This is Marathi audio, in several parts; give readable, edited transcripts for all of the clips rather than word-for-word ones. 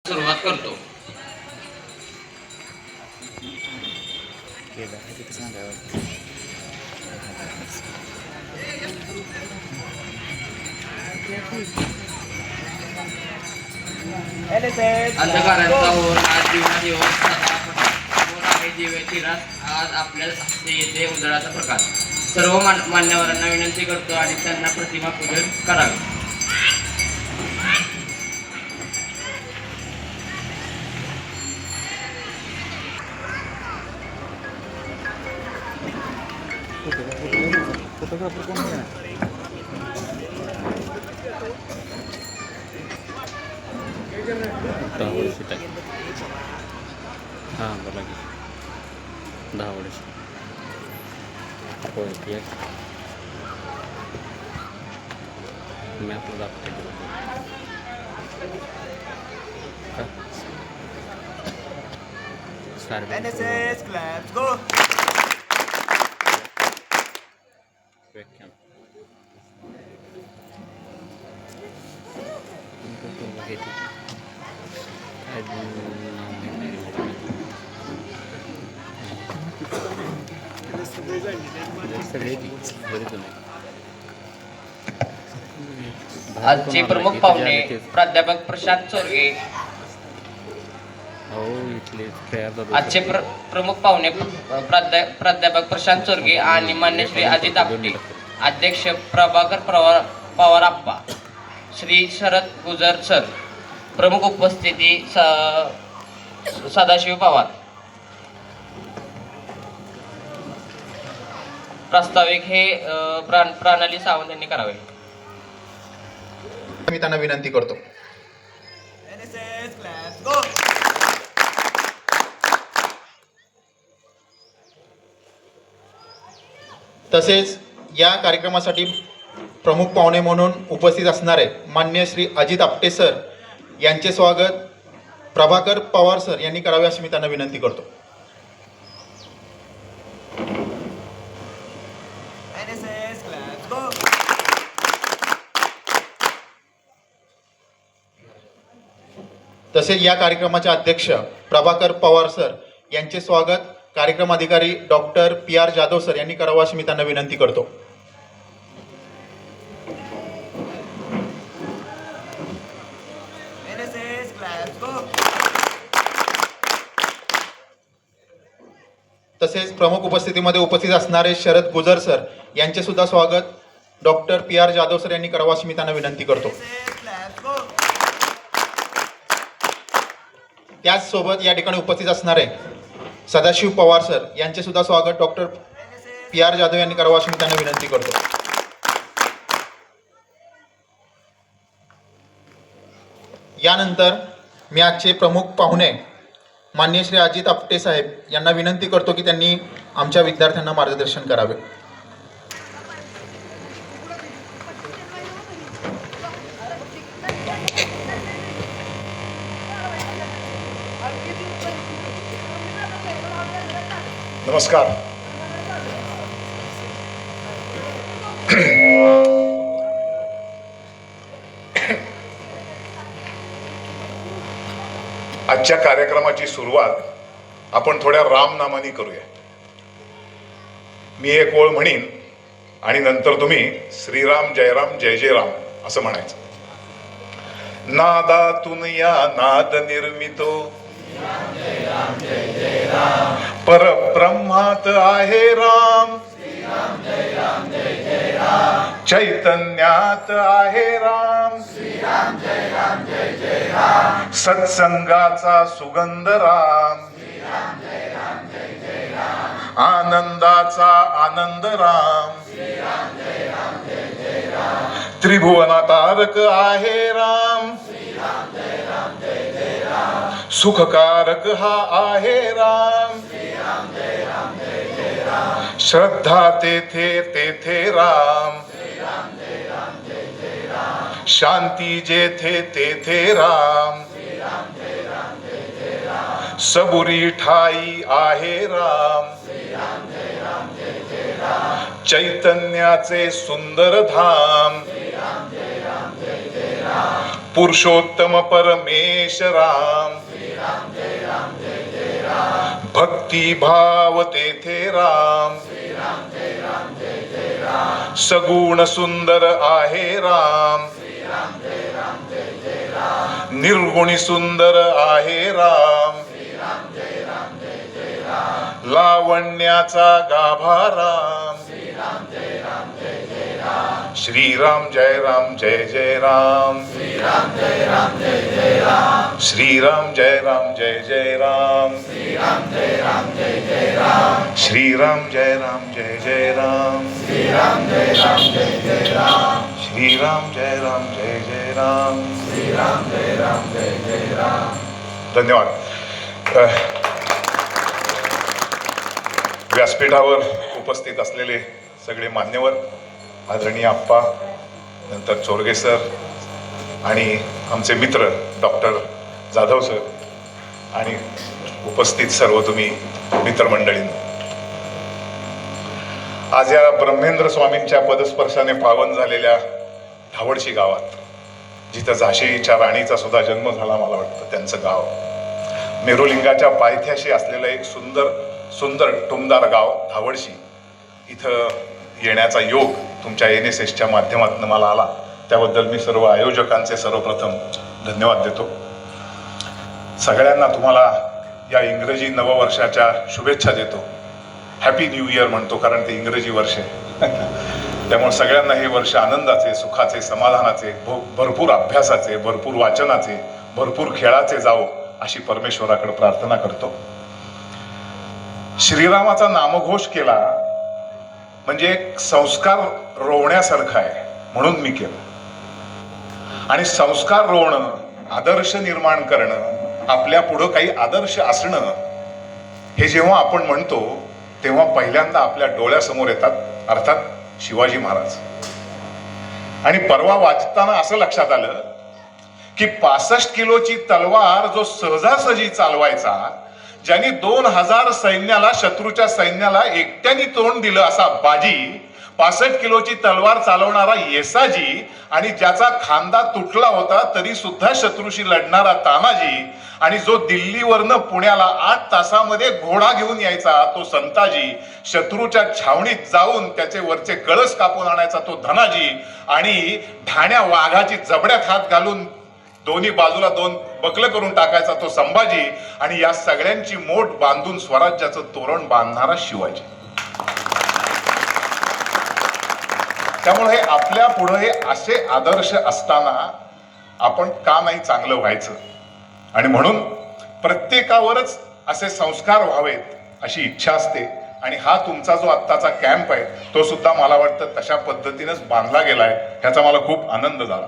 सुरुवात करतो. अंधकाराचा होऊन आज दिवस होऊन आहे दिव्याची रात आज आपल्या येथे उजळाचा प्रकाश. सर्व मान्यवरांना विनंती करतो आणि त्यांना प्रतिमा पूजन करावे. फोटोग्राफर कोण आहे? दहा वर्षी टाक. हां बोला की 10 वर्ष होय ते मी आपलं दाखवते NSS claps go. व्याख्यान आजचे प्रमुख पाहुणे प्राध्यापक प्रशांत चोरगे. हो इथले आजचे प्रमुख पाहुणे प्राध्यापक प्रशांत चोरगे आणि मान्य श्री अजित आपटे, अध्यक्ष प्रभाकर पवार आप्पा, श्री शरद गुजर सर. प्रमुख उपस्थिती सदाशिव पवार. प्रास्ताविक हे प्रणाली सावंत यांनी करावे. मी त्यांना विनंती करतो. NSS claps go. तसेच या कार्यक्रमासाठी प्रमुख पाहुणे म्हणून उपस्थित असणारे मान्य श्री अजित आपटे सर यांचे स्वागत प्रभाकर पवार सर यांनी करावे अशी मी त्यांना विनंती करतो. NSS claps go. तसेच या कार्यक्रमाचे अध्यक्ष प्रभाकर पवार सर यांचे स्वागत कार्यक्रम अधिकारी डॉक्टर PR जाधव सर यांनी करावं अशी मी त्यांना विनंती करतो. NSS claps go. तसेच प्रमुख उपस्थितीमध्ये उपस्थित असणारे शरद गुजर सर यांचे सुद्धा स्वागत डॉक्टर PR जाधव सर यांनी करावं अशी मी त्यांना विनंती करतो. NSS claps go. त्याचसोबत या ठिकाणी उपस्थित असणारे सदाशिव पवार सर यांचे सुद्धा स्वागत डॉक्टर PR जाधव यांनी करावं अशी मी त्यांना विनंती करतो. यानंतर मी आजचे प्रमुख पाहुणे माननीय श्री अजित आपटे साहेब यांना विनंती करतो की त्यांनी आमच्या विद्यार्थ्यांना मार्गदर्शन करावे. नमस्कार. आजच्या कार्यक्रमाची सुरुवात आपण थोड्या रामनामाने करूया. मी एक ओळ म्हणीन आणि नंतर तुम्ही श्रीराम जयराम जय जय राम असं म्हणायचं. नादातून या नाद निर्मितो परब्रह्मात आहे राम. चैतन्यात आहे राम. सत्संगाचा सुगंध राम. आनंदाचा आनंद राम. त्रिभुवनातारक आहे राम. सुखकारक हा आहे राम. श्रद्धा तेथे तेथे राम. शांती जेथे तेथे राम. सबुरी ठाई आहे राम. चैतन्याचे सुंदर धाम. पुरुषोत्तम परमेश राम, भक्ती भाव तेथे राम, सगुण सुंदर आहे राम, निर्गुणी सुंदर आहे राम, लावण्याचा गाभा राम, श्रीराम जय राम जय जय राम, श्रीराम जय राम जय जय राम, श्रीराम जय राम जय जय राम, श्रीराम जय राम जय जय राम, श्रीराम जय राम जय जय राम, श्रीराम जय राम जय जय राम, श्रीराम जय राम जय जय राम, श्रीराम जय राम जय जय राम. धन्यवाद. व्यासपीठावर उपस्थित असलेले सगळे मान्यवर, आदरणीय आप्पा, नंतर चोरगे सर आणि आमचे मित्र डॉक्टर जाधव सर आणि उपस्थित सर्व तुम्ही मित्रमंडळींनो, आज या ब्रह्मेंद्र स्वामींच्या पदस्पर्शाने पावन झालेल्या धावडशी गावात, जिथं झाशीच्या राणीचा सुद्धा जन्म झाला, मला वाटतं त्यांचं गाव, मेरुलिंगाच्या पायथ्याशी असलेलं एक सुंदर टुमदार गाव धावडशी, इथं येण्याचा योग तुमच्या NSSच्या माध्यमातून मला आला. त्याबद्दल मी सर्व आयोजकांचे सर्वप्रथम धन्यवाद देतो. सगळ्यांना तुम्हाला या इंग्रजी नववर्षाच्या शुभेच्छा देतो. हॅपी न्यू इयर म्हणतो, कारण ते इंग्रजी वर्ष आहे. त्यामुळे सगळ्यांना हे वर्ष आनंदाचे, सुखाचे, समाधानाचे, भरपूर अभ्यासाचे, भरपूर वाचनाचे, भरपूर खेळाचे जावो अशी परमेश्वराकडे प्रार्थना करतो. श्रीरामाचा नामघोष केला म्हणजे एक संस्कार रोवण्यासारखा आहे, म्हणून मी केलं. आणि संस्कार रोवणं, आदर्श निर्माण करणं, आपल्या पुढं काही आदर्श असणं, हे जेव्हा आपण म्हणतो तेव्हा पहिल्यांदा आपल्या डोळ्यासमोर येतात, अर्थात शिवाजी महाराज. आणि परवा वाचताना असं लक्षात आलं की 65 किलोची तलवार जो सहजासहजी चालवायचा, ज्यांनी 2000 सैन्याला, शत्रूच्या सैन्याला एकट्याने तोंड दिलं असा बाजी, 65 किलोची तलवार चालवणारा येसाजी, आणि ज्याचा खांदा तुटला होता तरी सुद्धा शत्रूशी लढणारा तानाजी, आणि जो दिल्लीवरनं पुण्याला 8 तासामध्ये घोडा घेऊन यायचा तो संताजी, शत्रूच्या छावणीत जाऊन त्याचे वरचे कळस कापून आणायचा तो धनाजी, आणि ठाण्या वाघाची जबड्यात हात घालून दोन्ही बाजूला 2 बकलं करून टाकायचा तो संभाजी, आणि या सगळ्यांची मोठ बांधून स्वराज्याचं तोरण बांधणारा शिवाजी. त्यामुळे हे आपल्या पुढे हे असे आदर्श असताना आपण का नाही चांगलं व्हायचं, आणि म्हणून प्रत्येकावरच असे संस्कार व्हावेत अशी इच्छा असते. आणि हा तुमचा जो आत्ताचा कॅम्प आहे तो सुद्धा मला वाटतं तशा पद्धतीनेच बांधला गेलाय, ह्याचा मला खूप आनंद झाला.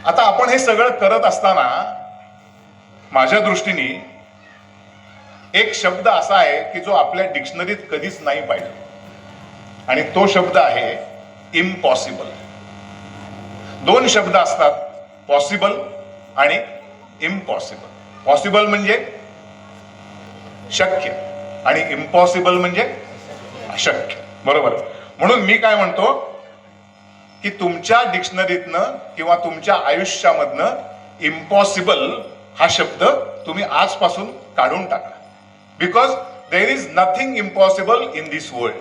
आता आपण हे सगळं करत असताना माझ्या दृष्टीने एक शब्द असा आहे की जो आपल्या डिक्शनरीत कधीच नाही पाहिजे, आणि तो शब्द आहे इम्पॉसिबल. 2 शब्द असतात, पॉसिबल आणि इम्पॉसिबल. पॉसिबल म्हणजे शक्य आणि इम्पॉसिबल म्हणजे अशक्य, बरोबर. म्हणून मी काय म्हणतो की तुमच्या डिक्शनरीतनं किंवा तुमच्या आयुष्यामधनं इम्पॉसिबल हा शब्द तुम्ही आजपासून काढून टाका. Because there is nothing impossible in this world.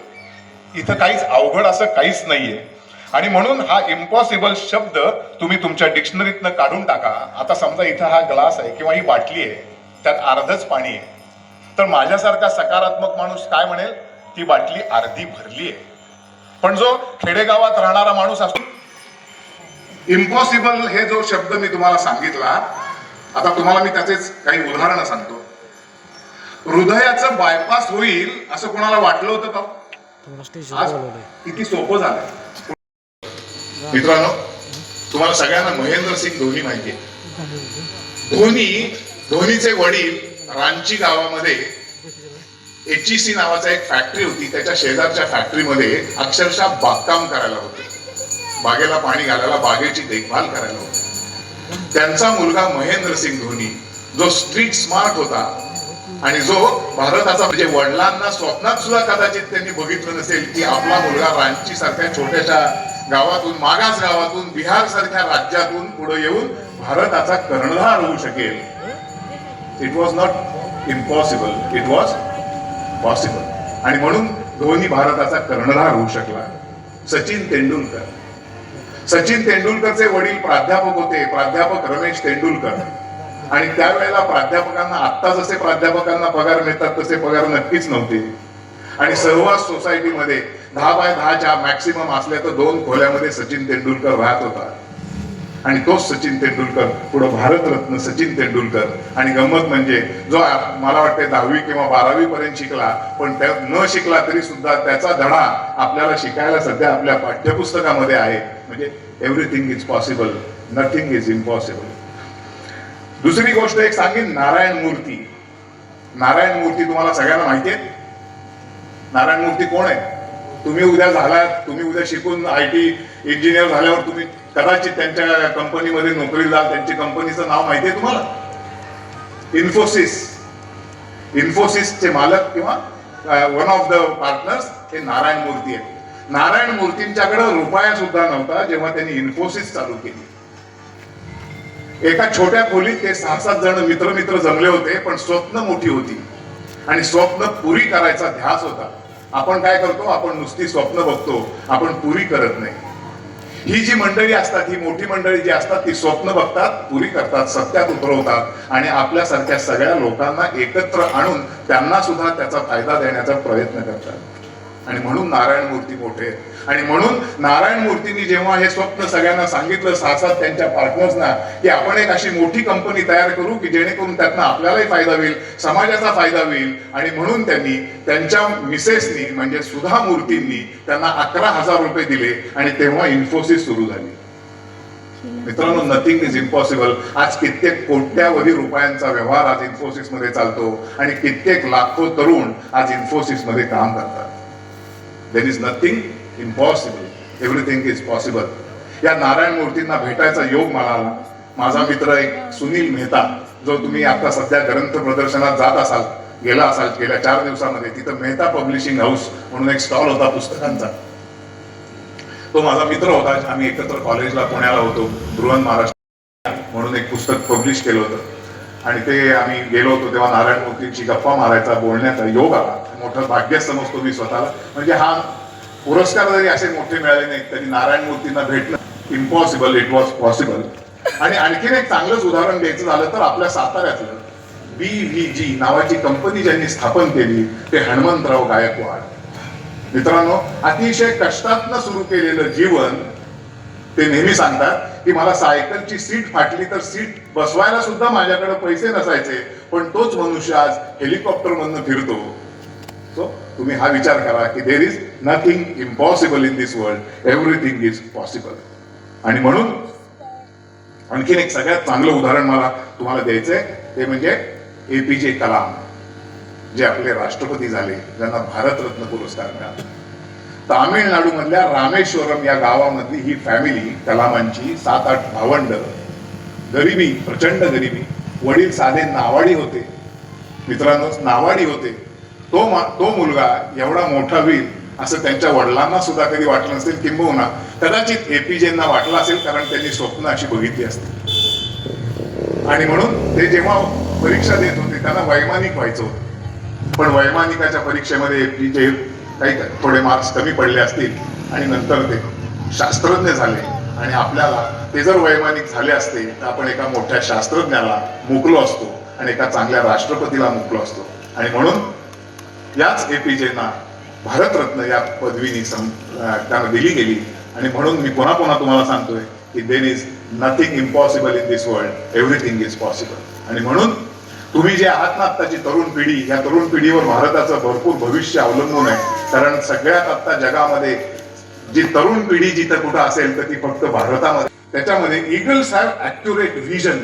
इथं काहीच अवघड असं काहीच नाहीये, आणि म्हणून हा इम्पॉसिबल शब्द तुम्ही तुमच्या डिक्शनरीतनं काढून टाका. आता समजा इथं हा ग्लास आहे किंवा ही बाटली आहे, त्यात अर्धच पाणी आहे, तर माझ्यासारखा सकारात्मक माणूस काय म्हणेल, ती बाटली अर्धी भरली आहे. पण जो खेडेगावात राहणारा माणूस असतो, इम्पॉसिबल हे जो शब्द मी तुम्हाला सांगितला, आता तुम्हाला मी त्याचेच काही उदाहरणं सांगतो. हृदयाचं बायपास होईल असं कोणाला वाटलं होतं का? आज किती सोपं झालंय. मित्रांनो, तुम्हाला सगळ्यांना महेंद्रसिंग धोनी माहिती आहे. धोनीचे वडील रांची गावामध्ये HEC नावाचा एक फॅक्टरी होती, त्याच्या शेजारच्या फॅक्टरीमध्ये अक्षरशः बागकाम करायला होते, बागेला पाणी घालायला, बागेची देखभाल करायला होते. त्यांचा मुलगा महेंद्रसिंग धोनी, जो स्ट्रीट स्मार्ट होता आणि जो भारताचा, म्हणजे वडिलांना स्वप्नात सुद्धा कदाचित त्यांनी बघितलं नसेल की आपला मुलगा रांची सारख्या छोट्याशा गावातून, मागास गावातून, बिहार सारख्या राज्यातून पुढे येऊन भारताचा कर्णधार होऊ शकेल. It was not impossible, it was possible. आणि म्हणून धोनी भारताचा कर्णधार होऊ शकला. सचिन तेंडुलकरचे वडील प्राध्यापक होते, प्राध्यापक रमेश तेंडुलकर. आणि त्यावेळेला प्राध्यापकांना, आत्ता जसे प्राध्यापकांना पगार मिळतात तसे पगार नक्कीच नव्हते. आणि सहवास सोसायटीमध्ये 10x10च्या मॅक्सिमम असल्या तर 2 खोल्यामध्ये सचिन तेंडुलकर राहत होता. आणि तोच सचिन तेंडुलकर पुढे भारतरत्न सचिन तेंडुलकर. आणि गंमत म्हणजे जो मला वाटते 10वी किंवा 12वी पर्यंत शिकला, पण त्या न शिकला तरी सुद्धा त्याचा धडा आपल्याला शिकायला सध्या आपल्या पाठ्यपुस्तकामध्ये आहे. म्हणजे everything is possible, nothing is impossible. दुसरी गोष्ट एक सांगेन, नारायण मूर्ती. नारायण मूर्ती तुम्हाला सगळ्यांना माहिती आहे. नारायण मूर्ती कोण आहे? तुम्ही उद्या शिकून IT इंजिनियर झाल्यावर तुम्ही कदाचित त्यांच्या कंपनीमध्ये नोकरी जाल. त्यांची कंपनीचं नाव माहिती आहे तुम्हाला? इन्फोसिसचे मालक किंवा वन ऑफ द पार्टनर्स हे नारायण मूर्ती आहेत. नारायण मूर्तींच्याकडे रुपया सुद्धा नव्हता जेव्हा त्यांनी इन्फोसिस चालू केली. एका छोट्या खोलीत ते 6-7 जण मित्र जमले होते, पण स्वप्न मोठी होती आणि स्वप्न पुरी करायचा ध्यास होता. आपण काय करतो? आपण नुसती स्वप्न बघतो, आपण पुरी करत नाही. ही जी मंडळी असतात, ही मोठी मंडळी जी असतात, ती स्वप्न बघतात, पुरी करतात, सत्यात उतरवतात आणि आपल्यासारख्या सगळ्या लोकांना एकत्र आणून त्यांना सुद्धा त्याचा फायदा देण्याचा प्रयत्न करतात. आणि म्हणून नारायण मूर्ती मोठे आहेत. आणि म्हणून नारायण मूर्तींनी जेव्हा हे स्वप्न सगळ्यांना सांगितलं, 6-7 त्यांच्या पार्टनर्सना, की आपण एक अशी मोठी कंपनी तयार करू की जेणेकरून त्यातनं आपल्यालाही फायदा होईल, समाजाचा फायदा होईल. आणि म्हणून त्यांनी त्यांच्या मिसेसनी म्हणजे सुधा मूर्तींनी त्यांना 11,000 रुपये दिले आणि तेव्हा इन्फोसिस सुरू झाली. मित्रांनो, नथिंग इज इम्पॉसिबल. आज कित्येक कोट्यावधी रुपयांचा व्यवहार आज इन्फोसिस मध्ये चालतो आणि कित्येक लाखो तरुण आज इन्फोसिस मध्ये काम करतात. There is nothing impossible, everything is possible. या नारायण मूर्तींना भेटायचा योग मला आला. माझा मित्र एक सुनील मेहता, जो तुम्ही आता सध्या ग्रंथ प्रदर्शनात जात असाल, गेला असाल गेल्या 4 दिवसामध्ये, तिथं मेहता पब्लिशिंग हाऊस म्हणून एक स्टॉल होता पुस्तकांचा. तो माझा मित्र होता. आम्ही एकत्र कॉलेजला पुण्याला होतो. बृहन महाराष्ट्र म्हणून एक पुस्तक पब्लिश केलं होतं आणि ते आम्ही गेलो होतो तेव्हा नारायण मूर्तींची गप्पा मारायचा, बोलण्याचा योग आला. मोठं भाग्य समजतो मी स्वतःला. म्हणजे हा पुरस्कार जरी असे मोठे मिळाले नाहीत तरी नारायण मूर्तींना भेटणं इम्पॉसिबल, इट वॉज पॉसिबल. आणि आणखीन एक चांगलंच उदाहरण द्यायचं झालं तर आपल्या साताऱ्यातलं BVG नावाची कंपनी ज्यांनी स्थापन केली ते हनुमंतराव गायकवाड. मित्रांनो, अतिशय कष्टातनं सुरू केलेलं जीवन. ते नेहमी सांगतात की मला सायकलची सीट फाटली तर सीट बसवायला सुद्धा माझ्याकडे पैसे नसायचे, पण तोच मनुष्य आज हेलिकॉप्टर मधनं फिरतो. सो तुम्ही हा विचार करा की there is nothing impossible in this world, everything is possible. आणि म्हणून आणखीन एक सगळ्यात चांगलं उदाहरण मला तुम्हाला द्यायचंय, ते म्हणजे APJ कलाम, जे आपले राष्ट्रपती झाले, ज्यांना भारतरत्न पुरस्कार मिळाला. तामिळनाडू मधल्या रामेश्वरम या गावामधली ही फॅमिली कलामांची 7-8 भावंड. गरिबी, प्रचंड गरिबी. वडील साधे नावाडी होते. मित्रांनो, नावाडी होते. तो मुलगा एवढा मोठा होईल असं त्यांच्या वडिलांना सुद्धा कधी वाटलं नसेल. किंबहुना कदाचित APJंना वाटलं असेल, कारण त्यांनी स्वप्न अशी बघितली असतील. आणि म्हणून ते जेव्हा परीक्षा देत होते त्यांना वैमानिक व्हायचं होतं, पण वैमानिकाच्या परीक्षेमध्ये APJ काही थोडे मार्क्स कमी पडले असतील आणि नंतर ते शास्त्रज्ञ झाले. आणि आपल्याला ते जर वैमानिक झाले असते तर आपण एका मोठ्या शास्त्रज्ञाला मुकलो असतो आणि एका चांगल्या राष्ट्रपतीला मुकलो असतो. आणि म्हणून याच APJंना भारतरत्न या पदवीने त्यांना दिली गेली. आणि म्हणून मी पुन्हा तुम्हाला सांगतोय की there is nothing impossible in this world, everything is possible. आणि म्हणून तुम्ही जे आहात ना आत्ताची तरुण पिढी, या तरुण पिढीवर भारताचं भरपूर भविष्य अवलंबून आहे. कारण सगळ्यात आत्ता जगामध्ये जी तरुण पिढी जिथं कुठं असेल तर ती फक्त भारतामध्ये. त्याच्यामध्ये ईगल्स हॅव ॲक्युरेट व्हिजन.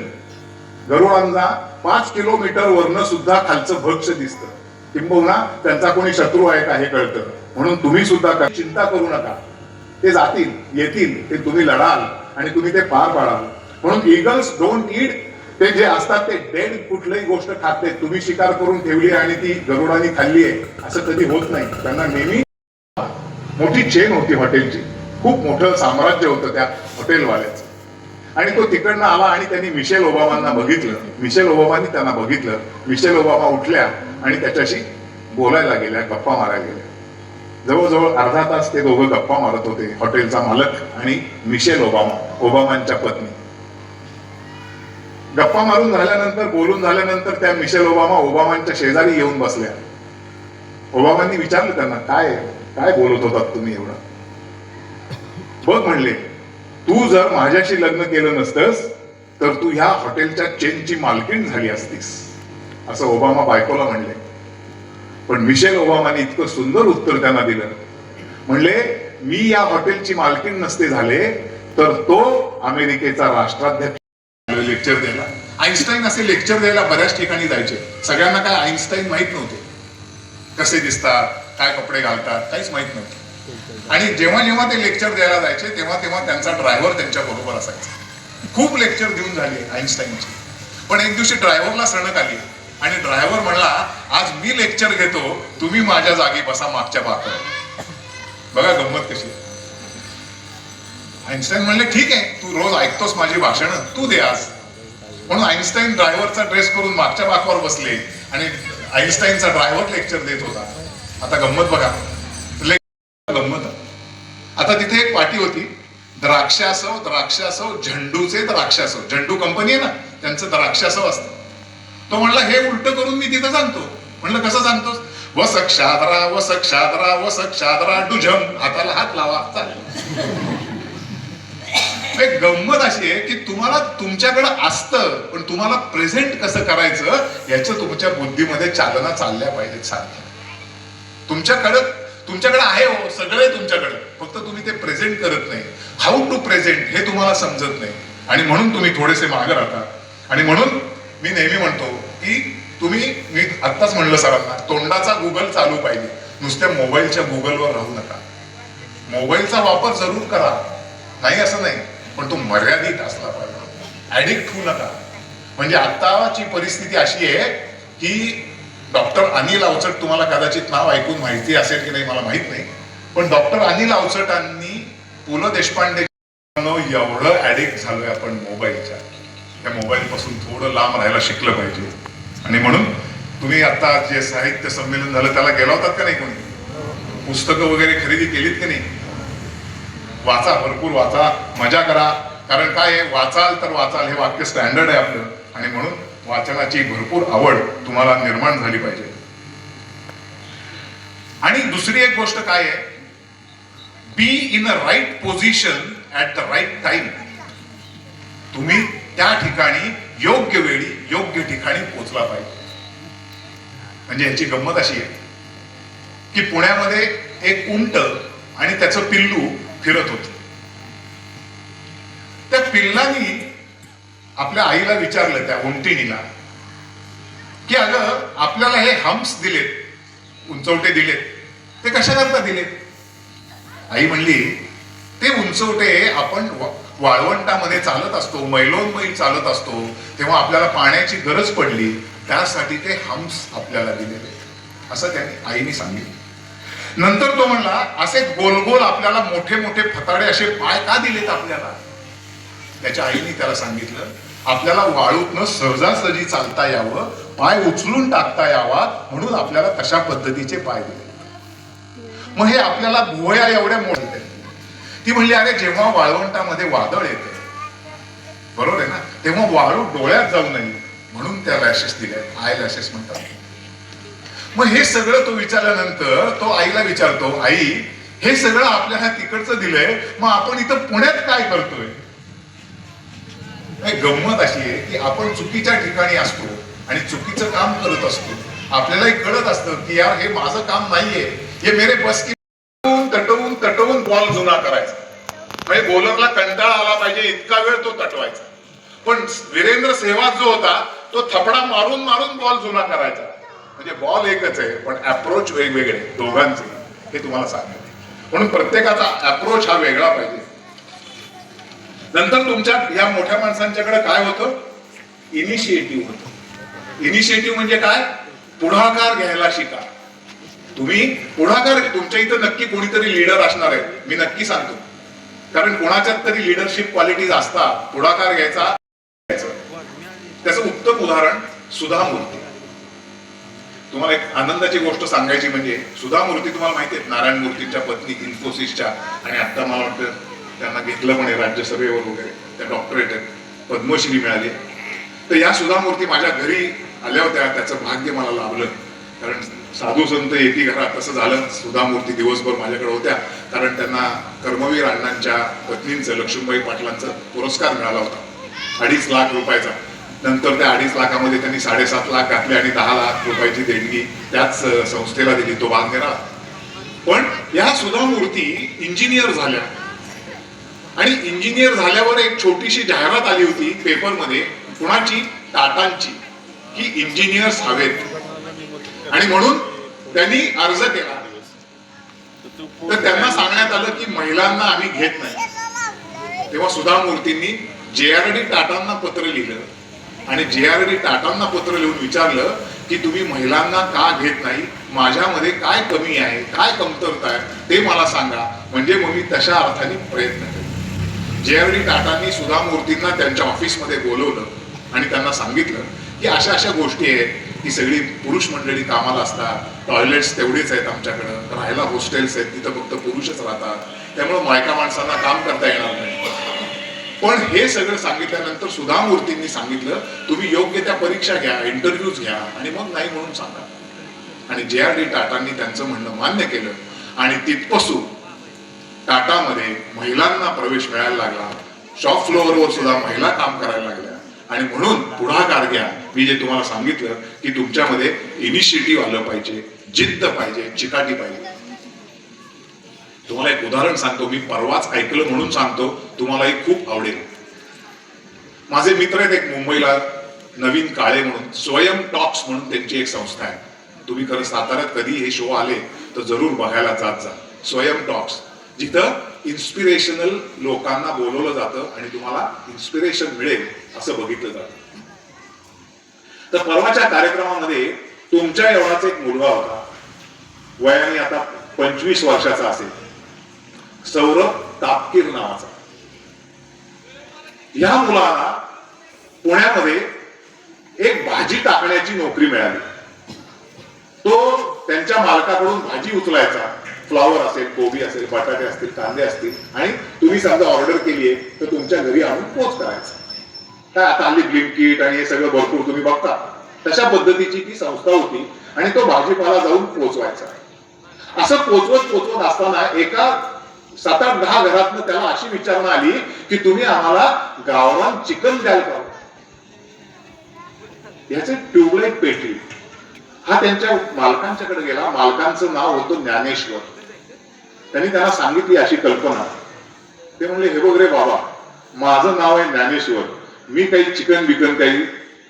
गरुडांना 5 किलोमीटर वरनं सुद्धा खालचं भक्ष दिसतं. किंबहुना त्यांचा कोणी शत्रू आहे का हे कळतं. म्हणून तुम्ही सुद्धा चिंता करू नका. ते जातील, येतील, ते तुम्ही लढाल आणि तुम्ही ते पार पाडाल. म्हणून ईगल्स डोंट ईट. ते जे असतात ते डेड कुठलीही गोष्ट खात नाहीत. तुम्ही शिकार करून ठेवली आणि ती गरुडांनी खाल्ली आहे असं कधी होत नाही. त्यांना नेहमी मोठी चेन होती हॉटेलची खूप मोठं साम्राज्य होतं त्या हॉटेलवाल्याचं. आणि तो तिकडनं आला आणि त्यांनी मिशेल ओबामांना बघितलं. मिशेल ओबामांनी त्यांना बघितलं. मिशेल ओबामा उठल्या आणि त्याच्याशी बोलायला गेल्या, गप्पा मारायला गेल्या. जवळजवळ अर्धा तास ते दोघं गप्पा मारत होते, हॉटेलचा मालक आणि मिशेल ओबामा, ओबामांच्या पत्नी. गप्पा मारून झाल्यानंतर, बोलून झाल्यानंतर त्या मिशेल ओबामा ओबामांच्या शेजारी येऊन बसल्या. ओबामांनी विचारलं त्यांना, काय काय बोलत होतात तुम्ही एवढं? बघ म्हणले, तू जर माझ्याशी लग्न केलं नसतंस तर तू ह्या हॉटेलच्या चेनची मालकीण झाली असतीस, असं ओबामा बायकोला म्हणले. पण मिशेल ओबामाने इतकं सुंदर उत्तर त्यांना दिलं. म्हणले, मी या हॉटेलची मालकीण नसते झाले तर तो अमेरिकेचा राष्ट्राध्यक्ष लेक्चर द्यायला. आईन्स्टाईन असे लेक्चर द्यायला बऱ्याच ठिकाणी जायचे. सगळ्यांना काय आईन्स्टाईन माहित नव्हते, कसे दिसतात, काय कपडे घालतात, काहीच माहित नव्हते. आणि जेव्हा जेव्हा ते लेक्चर द्यायला जायचे तेव्हा तेव्हा त्यांचा ड्रायव्हर त्यांच्या बरोबर असायचा. खूप लेक्चर देऊन झाली आईन्स्टाईनची. पण एक दिवशी ड्रायव्हरला सणक आली आणि ड्रायव्हर म्हणला, आज मी लेक्चर घेतो, तुम्ही माझ्या जागी बसा मागच्या बाकावर. बघा गंमत कशी. आईन्स्टाईन म्हणले, ठीक आहे, तू रोज ऐकतोस माझी भाषणं, तू दे आज. म्हणून आईन्स्टाईन ड्रायव्हरचा ड्रेस करून मागच्या बाकावर बसले आणि आईन्स्टाईनचा ड्रायव्हर लेक्चर देत होता. आता गंमत बघा, गंमत. आता तिथे एक पार्टी होती, द्राक्षासव, झेंडूचे द्राक्षासव. झेंडू कंपनी आहे ना, त्यांचं द्राक्षासव असतं. तो म्हणला, हे उलट करून मी तिथं सांगतो. म्हणलं, कसं सांगतोस? वस क्षाद्रा डुझम, हाताला हात लावा. चालेल. एक गंमत अशी आहे की तुम्हाला तुमच्याकडे असतं, पण तुम्हाला प्रेझेंट कसं करायचं याचं तुमच्या बुद्धीमध्ये चालना चालल्या पाहिजे. सारखं तुमच्याकडे आहे, हो सगळे तुमच्याकडे, फक्त तुम्ही ते प्रेझेंट करत नाही. हाऊ टू प्रेझेंट हे तुम्हाला समजत नाही आणि म्हणून तुम्ही थोडेसे मागे राहता. आणि म्हणून मी नेहमी म्हणतो की मी आत्ताच म्हणलं सरांना, तोंडाचा गुगल चालू पाहिजे, नुसत्या मोबाईलच्या गुगलवर राहू नका. मोबाईलचा वापर जरूर करा, नाही असं नाही, पण तो मर्यादित असला पाहिजे. ऍडिक्ट होऊ नका. म्हणजे आताची परिस्थिती अशी आहे की डॉक्टर अनिल अवचट, तुम्हाला कदाचित नाव ऐकून माहिती असेल की नाही मला माहित नाही, पण डॉक्टर अनिल अवचटांनी पु ल देशपांडे एवढं ऍडिक्ट झालोय आपण मोबाईलच्या, त्या मोबाईल पासून थोडं लांब राहायला शिकलं पाहिजे. आणि म्हणून तुम्ही आता जे साहित्य संमेलन झालं त्याला गेला होतात का नाही? कोणी पुस्तकं वगैरे खरेदी केलीत की नाही? वाचा, भरपूर वाचा, मजा करा. कारण काय आहे, वाचाल तर वाचाल हे वाक्य स्टँडर्ड आहे आपलं. आणि म्हणून वाचनाची भरपूर आवड तुम्हाला निर्माण झाली पाहिजे. आणि दुसरी एक गोष्ट काय आहे, be in a right position at the right time. तुम्ही त्या ठिकाणी योग्य वेळी योग्य ठिकाणी पोहोचला पाहिजे. म्हणजे याची गंमत अशी आहे की पुण्यामध्ये एक उंट आणि त्याचं पिल्लू फिरत होत. त्या पिल्लानी आपल्या आईला विचारलं, त्या उंटिणीला, की अगं आपल्याला हे हम्प्स दिलेत, उंचवटे दिलेत, ते कशाकरता दिलेत? आई म्हणली, ते उंचवटे आपण वाळवंटामध्ये चालत असतो, मैलोन मैल चालत असतो, तेव्हा आपल्याला पाण्याची गरज पडली, त्यासाठी ते हम्प्स आपल्याला दिलेले, असं त्यांनी आईने सांगितलं. नंतर तो म्हणला, असे गोल गोल आपल्याला मोठे मोठे फताडे असे पाय का दिलेत आपल्याला? त्याच्या आईने त्याला सांगितलं, आपल्याला वाळूतनं सहजासहजी चालता यावं, पाय उचलून टाकता यावा, म्हणून आपल्याला तशा पद्धतीचे पाय दिले. मग हे आपल्याला भुवया एवढ्या मोठे. ती म्हणली, अरे जेव्हा वाळवंटामध्ये वादळ येते, बरोबर आहे ना, तेव्हा वाळू डोळ्यात जाऊ नये म्हणून त्या लॅशेस दिल्या, आय लॅशेस म्हणतात. मग हे सगळं तो विचारल्यानंतर तो आईला विचारतो, आई हे सगळं आपल्याला तिकडचं दिलंय, मग आपण इथं पुण्यात काय करतोय? गंमत अशी आहे की आपण चुकीच्या ठिकाणी असतो आणि चुकीचं काम करत असतो. आपल्यालाही कळत असतं की यार हे माझं काम नाहीये, हे मेरे बस की. तटवून बॉल जुना करायचा, म्हणजे बॉलरला कंटाळा आला पाहिजे इतका वेळ तो तटवायचा. पण वीरेंद्र सेहवाग जो होता तो थपडा मारून मारून बॉल जुना करायचा. म्हणजे बॉल एकच आहे पण अप्रोच वेगवेगळे दोघांचे, हे तुम्हाला सांगते. म्हणून प्रत्येकाचा अप्रोच हा वेगळा पाहिजे. नंतर तुमच्या या मोठ्या माणसांच्याकडे काय होतं? इनिशिएटिव्ह होतं. इनिशिएटिव्ह म्हणजे काय? पुढाकार घ्यायला शिका. तुम्ही पुढाकार, तुमच्या इथं नक्की कोणीतरी लीडर असणार आहे, मी नक्की सांगतो. कारण कोणाच्यात तरी लिडरशिप क्वालिटीज असतात, पुढाकार घ्यायचा. त्याचं उत्तम उदाहरण सुधा मूर्ती. तुम्हाला एक आनंदाची गोष्ट सांगायची म्हणजे सुधा मूर्ती तुम्हाला माहिती आहे, नारायण मूर्तींच्या पत्नी, इन्फोसिसच्या, आणि आता मला वाटतं त्यांना घेतलं पण आहे राज्यसभेवर वगैरे, त्या डॉक्टरेट आहेत, पद्मश्री मिळाली. तर या सुधा मूर्ती माझ्या घरी आल्या होत्या. त्याचं भाग्य मला लाभलं, कारण साधू संत येती घरात तसं झालं. सुधा मूर्ती दिवसभर माझ्याकडे होत्या, कारण त्यांना कर्मवीर अण्णांच्या पत्नींचं, लक्ष्मीबाई पाटलांचा पुरस्कार मिळाला होता 2.5 लाख रुपयाचा. नंतर त्या 2.5 लाखामध्ये त्यांनी 7.5 लाख घातले आणि 10 लाख रुपयाची देणगी त्याच संस्थेला दिली. तो भाग निराळा. पण या सुधा मूर्ती इंजिनियर झाल्या, आणि इंजिनियर झाल्यावर एक छोटीशी जाहिरात आली होती पेपरमध्ये, कुणाची? टाटांची, की इंजिनियर्स हवेत. आणि म्हणून त्यांनी अर्ज केला. तर त्यांना सांगण्यात आलं की महिलांना आम्ही घेत नाही. तेव्हा सुधा मूर्तींनी JRD टाटांना पत्र लिहिलं, आणि JRD टाटांना पत्र लिहून विचारलं की तुम्ही महिलांना का घेत नाही, माझ्यामध्ये काय कमी आहे, काय कमतरता आहे ते मला सांगा, म्हणजे मग मी तशा अर्थाने प्रयत्न करेन. JRD टाटांनी सुधा मूर्तींना त्यांच्या ऑफिसमध्ये बोलवलं आणि त्यांना सांगितलं की अशा अशा गोष्टी आहेत की सगळी पुरुष मंडळी कामाला असतात, टॉयलेट्स तेवढेच आहेत आमच्याकडं, राहायला हॉस्टेल्स आहेत, तिथं फक्त पुरुषच राहतात, त्यामुळे बायका माणसांना काम करता येणार नाही. पण हे सगळं सांगितल्यानंतर सुधा मूर्तींनी सांगितलं तुम्ही योग्य त्या परीक्षा घ्या, इंटरव्ह्यूज घ्या, आणि मग नाही म्हणून सांगा. आणि JRD टाटांनी त्यांचं म्हणणं मान्य केलं, आणि तिथपासून टाटामध्ये महिलांना प्रवेश मिळायला लागला. शॉप फ्लोअरवर सुद्धा महिला काम करायला लागल्या. आणि म्हणून पुढाकार घ्या. मी जे तुम्हाला सांगितलं की तुमच्यामध्ये इनिशिएटिव्ह आलं पाहिजे, जिद्द पाहिजे, चिकाटी पाहिजे. तुम्हाला एक उदाहरण सांगतो, मी परवाच ऐकलं म्हणून सांगतो, तुम्हालाही खूप आवडेल. माझे मित्र आहेत एक मुंबईला, नवीन काळे म्हणून, स्वयं टॉक्स म्हणून त्यांची एक संस्था आहे. तुम्ही खरं साताऱ्यात कधी हे शो आले तर जरूर बघायला जात जा. स्वयं टॉक्स, जिथं इन्स्पिरेशनल लोकांना बोलवलं जातं आणि तुम्हाला इन्स्पिरेशन मिळेल असं बघितलं जातं. तर परवाच्या कार्यक्रमामध्ये तुमच्या एवढाच एक मुलगा होता, वयाने आता 25 वर्षाचा असेल, सौरभ तापकीर नावाचा. या मुलाला पुण्यामध्ये एक भाजी टाकण्याची नोकरी मिळाली. तो त्यांच्या मालकाकडून भाजी उचलायचा, फ्लॉवर असेल, कोबी असेल, बटाटे असतील, कांदे असतील, आणि तुम्ही समजा ऑर्डर केली आहे तर तुमच्या घरी आणून पोच करायचं. काय आता हल्ली ब्लिंकिट आणि हे सगळं भरपूर तुम्ही बघता, तशा पद्धतीची ती संस्था होती, आणि तो भाजीपाला जाऊन पोचवायचा. असं पोचवत असताना एका 7-8-10 घरातनं त्याला अशी विचारणा आली की तुम्ही आम्हाला गावरान चिकन द्याल का? याचे ट्यूबलाईट पेटली. हा त्यांच्या मालकांच्याकडे गेला. मालकांचं नाव होतं ज्ञानेश्वर. त्यांनी त्यांना सांगितली अशी कल्पना. ते म्हणले, हे बघ रे बाबा, माझं नाव आहे ज्ञानेश्वर, मी काही चिकन बिकन काही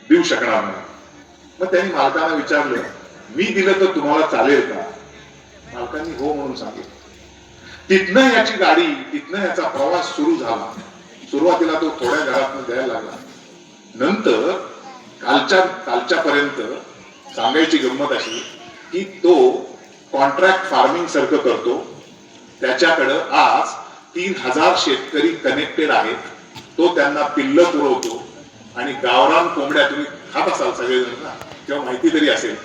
देऊ शकणार नाही. मग त्यांनी मालकांना विचारलं, मी दिलं तर तुम्हाला चालेल का? मालकांनी हो म्हणून सांगितलं. तिथनं याची गाडी, तिथनं याचा प्रवास सुरू झाला. सुरुवातीला तो थोड्या घरातनं द्यायला लागला. नंतर कालच्या पर्यंत सांगायची गंमत अशी की तो कॉन्ट्रॅक्ट फार्मिंग सारखं करतो. त्याच्याकडं आज 3000 शेतकरी कनेक्टेड आहेत. तो त्यांना पिल्ल पुरवतो, आणि गावरान कोंबड्या तुम्ही खात असाल सगळेजण ना, किंवा माहिती तरी असेल,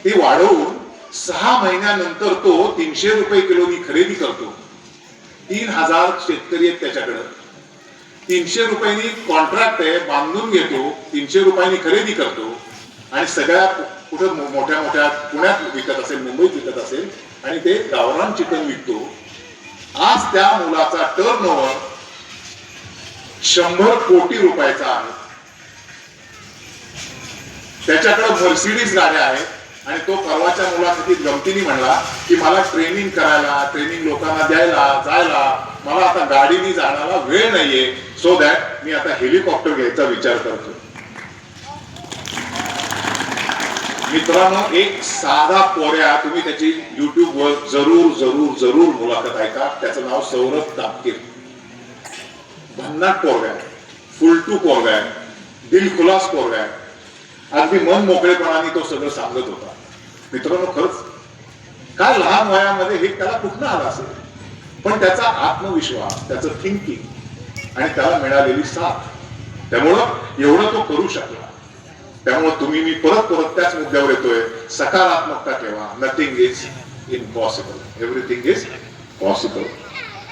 ती वाढवून 6 महिन्यानंतर तो 300 रुपये किलोनी खरेदी करतो. 3000 शेतकरी आहेत त्याच्याकडं. 300 रुपयांनी कॉन्ट्रॅक्ट आहे, बांधून घेतो, 300 रुपयांनी खरेदी करतो, आणि सगळ्या कुठं मोठ्या मोठ्या पुण्यात विकत असेल, मुंबईत विकत असेल, आणि ते गावरान चिकन विकतो. आज त्या मुलाचा टर्नओव्हर 100 कोटी रुपयाचा आहे. त्याच्याकडे मर्सिडीज गाड्या आहेत, आणि तो परवाच्या मुलासाठी गमतीने म्हणला की मला ट्रेनिंग लोकांना द्यायला जायला मला आता गाडीने जाण्याला वेळ नाहीये, सो दॅट मी आता हेलिकॉप्टर घ्यायचा विचार करतो. मित्रांनो, एक साधा पोऱ्या, तुम्ही त्याची युट्यूबवर जरूर मुलाखत ऐका. त्याचं नाव सौरभ तापकीर. भन्नाट पोरगा, फुलटू पोरगा, दिलखुलास पोरगा, अगदी मन मोकळेपणाने तो सगळं सांगत होता. मित्रांनो, खरंच काय लहान वयामध्ये हे त्याला कुठनं आलं असेल? पण त्याचा आत्मविश्वास, त्याचं थिंकिंग आणि त्याला मिळालेली साथ, त्यामुळं एवढं तो करू शकला. त्यामुळं तुम्ही, मी परत परत त्याच मुद्द्यावर येतोय, सकारात्मकता ठेवा. Nothing is impossible, everything is possible.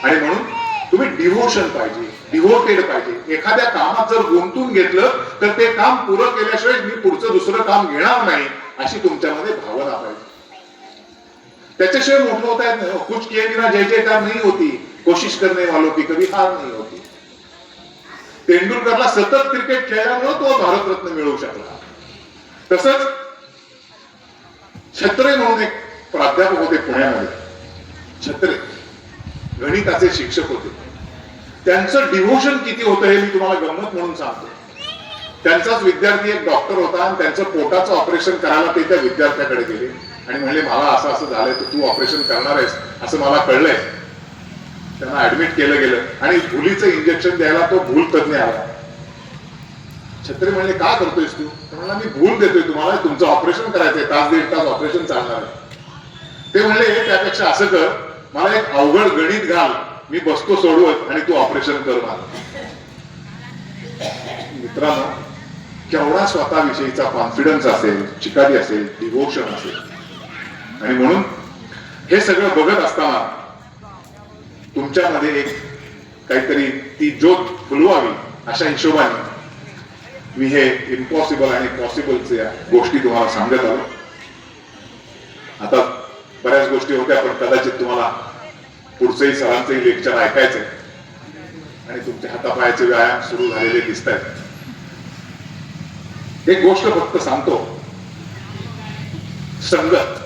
आणि म्हणून तुम्ही डिव्होशन पाहिजे, डिव्होटेड पाहिजे. एखाद्या कामात जर गुंतून घेतलं तर ते काम पुरं केल्याशिवाय मी पुढचं दुसरं काम घेणार नाही, अशी तुमच्यामध्ये भावना पाहिजे. त्याच्याशिवाय मोठं होता येत नाही. कुछ किए बिना जय जयकार नहीं होती, कोशिश करने वालों की कभी हार नहीं होती. तेंडुलकरला सतत क्रिकेट खेळल्यामुळे तो भारतरत्न मिळवू शकला. तसंच छत्रे म्हणून एक प्राध्यापक होते पुण्यामध्ये, छत्रे गणिताचे शिक्षक होते. त्यांचं डिव्होशन किती होतं हे मी तुम्हाला गंमत म्हणून सांगतो. त्यांचाच विद्यार्थी एक डॉक्टर होता आणि त्यांचं पोटाचं ऑपरेशन करायला ते त्या विद्यार्थ्याकडे गेले आणि म्हणले, मला असं असं झालंय तर तू ऑपरेशन करणार आहेस असं मला कळलंय. त्यांना ऍडमिट केलं गेलं आणि भुलीचं इंजेक्शन द्यायला तो भूल तज्ञ आला. छत्री म्हणले, का करतोयस तू? म्हणला, मी भूल देतोय तुम्हाला, तुमचं ऑपरेशन करायचंय, तास दीड तास ऑपरेशन चालणार आहे. ते म्हणले, त्यापेक्षा असं कर, मला एक अवघड गणित घाल, मी बसतो सोडवत आणि तू ऑपरेशन कर मला. मित्रांनो, केवढा स्वतःविषयीचा कॉन्फिडन्स असेल, चिकाटी असेल, डिव्होशन असेल. आणि म्हणून हे सगळं बघत असताना तुमच्यामध्ये एक काहीतरी ती ज्योत फुलवावी अशा हिशोबाने मी हे इम्पॉसिबल आणि पॉसिबलच्या गोष्टी तुम्हाला सांगत आलो. आता बऱ्याच गोष्टी होत्या, पण कदाचित तुम्हाला पुढचंही सरांचंही लेक्चर ऐकायचंय आणि तुमच्या हातापायाचे व्यायाम सुरू झालेले दिसत आहेत. एक गोष्ट फक्त सांगतो, संगत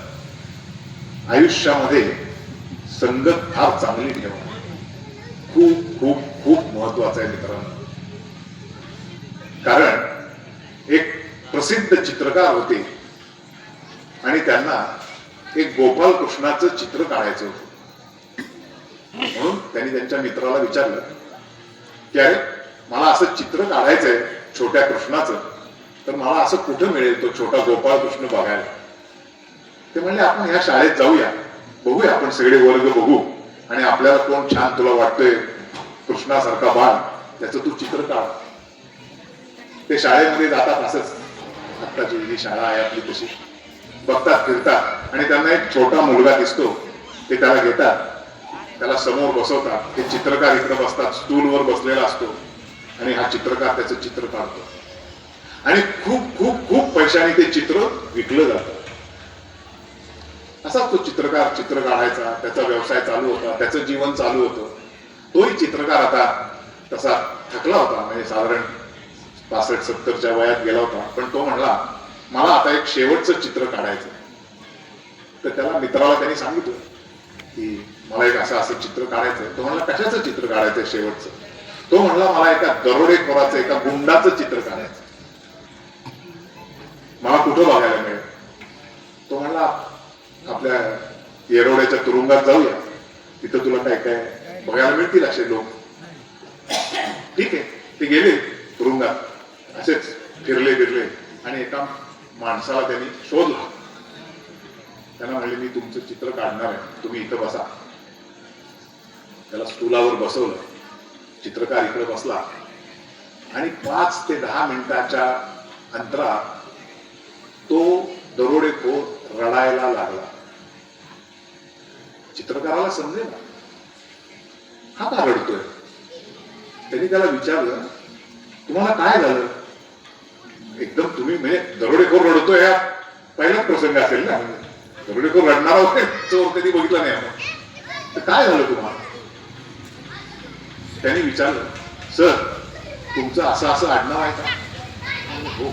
आयुष्यामध्ये संगत फार चांगली ठेवा. खूप खूप खूप महत्वाचं आहे मित्रांनो. कारण एक प्रसिद्ध चित्रकार होते आणि त्यांना एक गोपाल कृष्णाचं चित्र काढायचं होतं. म्हणून त्यांनी त्यांच्या मित्राला विचारलं की, अरे मला असं चित्र काढायचंय छोट्या कृष्णाचं, तर मला असं कुठं मिळेल तो छोटा गोपाळ कृष्ण बघायला? ते म्हणले, आपण ह्या शाळेत जाऊया, बघूया, आपण सगळे वर्ग बघू आणि आपल्याला कोण छान तुला वाटतोय कृष्णासारखा बाळ, त्याचं तू चित्र काढ. ते शाळेमध्ये जातात, असंच आत्ताची ही शाळा आहे आपली तशी, बघतात, फिरतात आणि त्यांना एक छोटा मुलगा दिसतो. ते त्याला घेतात, त्याला समोर बसवतात. ते चित्रकार इकडे बसतात, स्टूलवर बसलेला असतो आणि हा चित्रकार त्याचं चित्र काढतो आणि खूप खूप खूप पैशाने ते चित्र विकलं जातं. असाच तो चित्रकार चित्र काढायचा, त्याचा व्यवसाय चालू होता, त्याचं जीवन चालू होतं. तोही चित्रकार आता तसा थकला होता, म्हणजे साधारण 65-70च्या वयात गेला होता. पण तो म्हणला, मला आता एक शेवटचं चित्र काढायचं. तर त्याला मित्राला त्यांनी सांगितलं की मला एक असं असं चित्र काढायचंय. तो म्हणला, कशाचं चित्र काढायचंय शेवटचं? तो म्हणला, मला एका दरोडेखोराचं, एका गुंडाचं चित्र काढायचं. मला कुठं बघायला मिळेल? तो म्हणला, आपल्या येरवड्याच्या तुरुंगात जाऊया, तिथं तुला काय काय बघायला मिळतील असे लोक. ठीक आहे, ते गेले तुरुंगात, असेच फिरले आणि एका माणसाला त्यांनी शोधला. त्यांना म्हणले, मी तुमचं चित्र काढणार आहे, तुम्ही इथं बसा. त्याला स्टूलावर बसवलं. चित्रकार इकडे बसला आणि 5 ते 10 मिनिटाच्या अंतरात तो दरोडेखोर रडायला लागला. चित्रकाराला समजेल हा का रडतोय. त्यांनी त्याला विचारलं, तुम्हाला काय झालं? एकदम तुम्ही, म्हणजे दरोडेखोर रडतोय हा पहिलाच प्रसंग असेल ना, दरोडेखोर रडणारा चोर कधी बघितला नाही आपण. तर काय झालं तुम्हाला? त्यांनी विचारलं, सर तुमचं असं असं आडनाव आहे का? हो.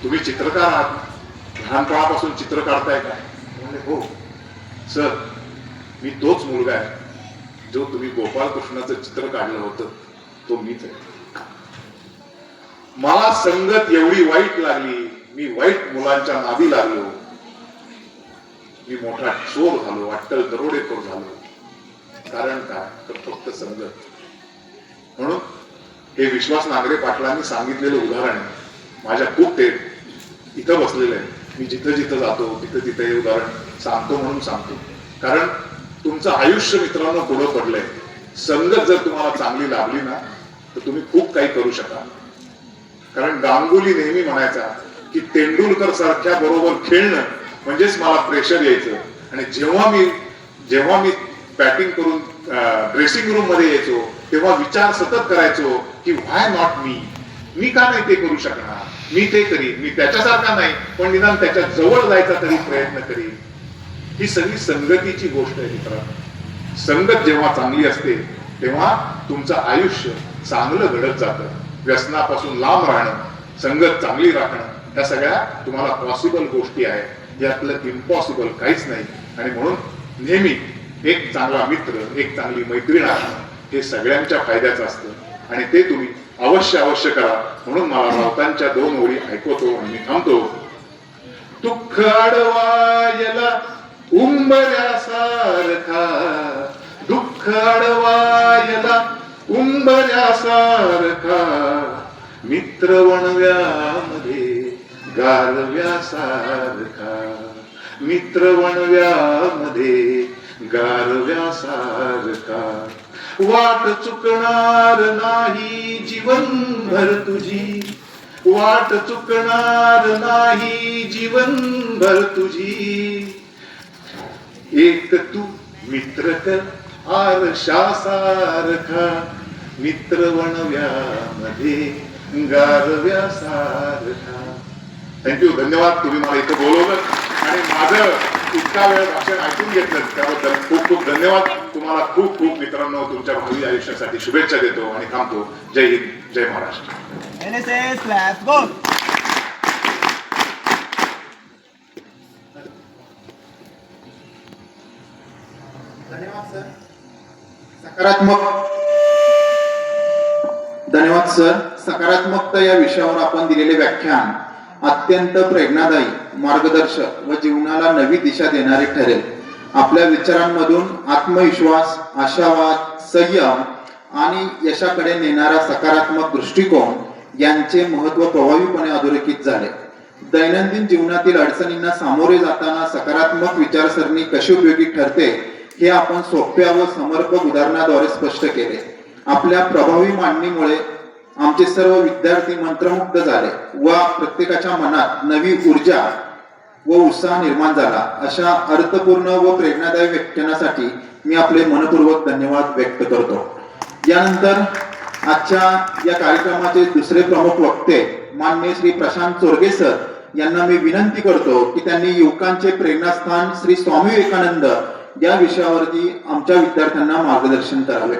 तुम्ही चित्रकार आहात, लहानपणापासून चित्र काढताय का? हो. सर मी तोच मुलगा आहे जो तुम्ही गोपाल कृष्णाचं चित्र काढलं होतं, तो मीच आहे. मला संगत एवढी वाईट लागली, मी वाईट मुलांच्या नादी लागलो, मी मोठा चोर झालो, अट्टल दरोडेखोर झालो. कारण काय? तर फक्त संगत. म्हणून हे विश्वास नांगरे पाटलांनी सांगितलेलं उदाहरण माझ्या खूप ते इथं बसलेलं आहे. मी जिथं जिथं जातो तिथं तिथं हे उदाहरण सांगतो म्हणून सांगतो. कारण तुमचं आयुष्य मित्रांनो पुढं पडलंय. संगत जर तुम्हाला चांगली लाभली ना तर तुम्ही खूप काही करू शकाल. कारण गांगुली नेहमी म्हणायचा की तेंडुलकर सारख्या बरोबर खेळणं म्हणजेच मला प्रेशर यायचं. आणि जेव्हा मी बॅटिंग करून ड्रेसिंग रूम मध्ये यायचो तेव्हा विचार सतत करायचो की व्हाय नॉट मी का नाही ते करू शकणार, मी ते करीन, मी त्याच्यासारखा नाही पण निदान त्याच्या जवळ जायचा तरी प्रयत्न करीन. ही सगळी संगतीची गोष्ट आहे मित्रांनो. संगत जेव्हा चांगली असते तेव्हा तुमचं आयुष्य चांगलं घडत जातं. व्यसनापासून लांब राहणं, संगत चांगली राखणं, या सगळ्या तुम्हाला पॉसिबल गोष्टी आहेत. यातलं इम्पॉसिबल काहीच नाही. आणि म्हणून नेहमी एक चांगला मित्र, एक चांगली मैत्रीण असणं हे सगळ्यांच्या फायद्याचं असतं आणि ते तुम्ही अवश्य करा. म्हणून मला राऊतांच्या 2 ओळी ऐकवतो आणि मी थांबतो. दुःख अडवायला उंबऱ्यासारखा, दुःख अडवायला उंबऱ्यासारखा, मित्र वणव्यामध्ये गारव्यासारखा, मित्र वणव्यामध्ये गारव्यासारखा, वाट चुकणार नाही जीवनभर तुझी, वाट चुकणार नाही जीवनभर तुझी, एक तू मित्र कर आरशासारखा, मित्र वणव्यामध्ये गारव्यासारखा. थँक्यू, धन्यवाद. तुम्ही मला इथं बोलवलं आणि माझं इतका वेळ भाषण ऐकून घेतलं त्याबद्दल खूप खूप धन्यवाद. तुम्हाला खूप खूप मित्रांनो तुमच्या भावी आयुष्यासाठी शुभेच्छा देतो आणि थांबतो. जय हिंद, जय महाराष्ट्र. NSS claps go. धन्यवाद सर. सकारात्मकता या विषयावर आपण दिलेले व्याख्यान अत्यंत प्रेरणादायी, मार्गदर्शक व जीवनाला नवी दिशा देणारे ठरेल. आपल्या विचारांमधून आत्मविश्वास, आशावाद, संयम आणि यशाकडे नेणारा सकारात्मक दृष्टिकोन यांचे महत्त्व प्रभावीपणे अधोरेखित झाले. दैनंदिन जीवनातील अडचणींना सामोरे जाताना सकारात्मक विचारसरणी कशी उपयोगी ठरते हे आपण सोप्या व समर्पक उदाहरणाद्वारे स्पष्ट केले. आपल्या प्रभावी मांडणीमुळे आमचे सर्व विद्यार्थी मंत्रमुग्ध झाले व प्रत्येकाच्या मनात नवी ऊर्जा व उत्साह निर्माण झाला. अशा अर्थपूर्ण व प्रेरणादायी व्याख्यानासाठी मी आपले मनपूर्वक धन्यवाद व्यक्त करतो. यानंतर आजच्या या कार्यक्रमाचे दुसरे प्रमुख वक्ते माननीय श्री प्रशांत चोरगे सर यांना मी विनंती करतो की त्यांनी युवकांचे प्रेरणास्थान श्री स्वामी विवेकानंद या विषयावरती आमच्या विद्यार्थ्यांना मार्गदर्शन करावे.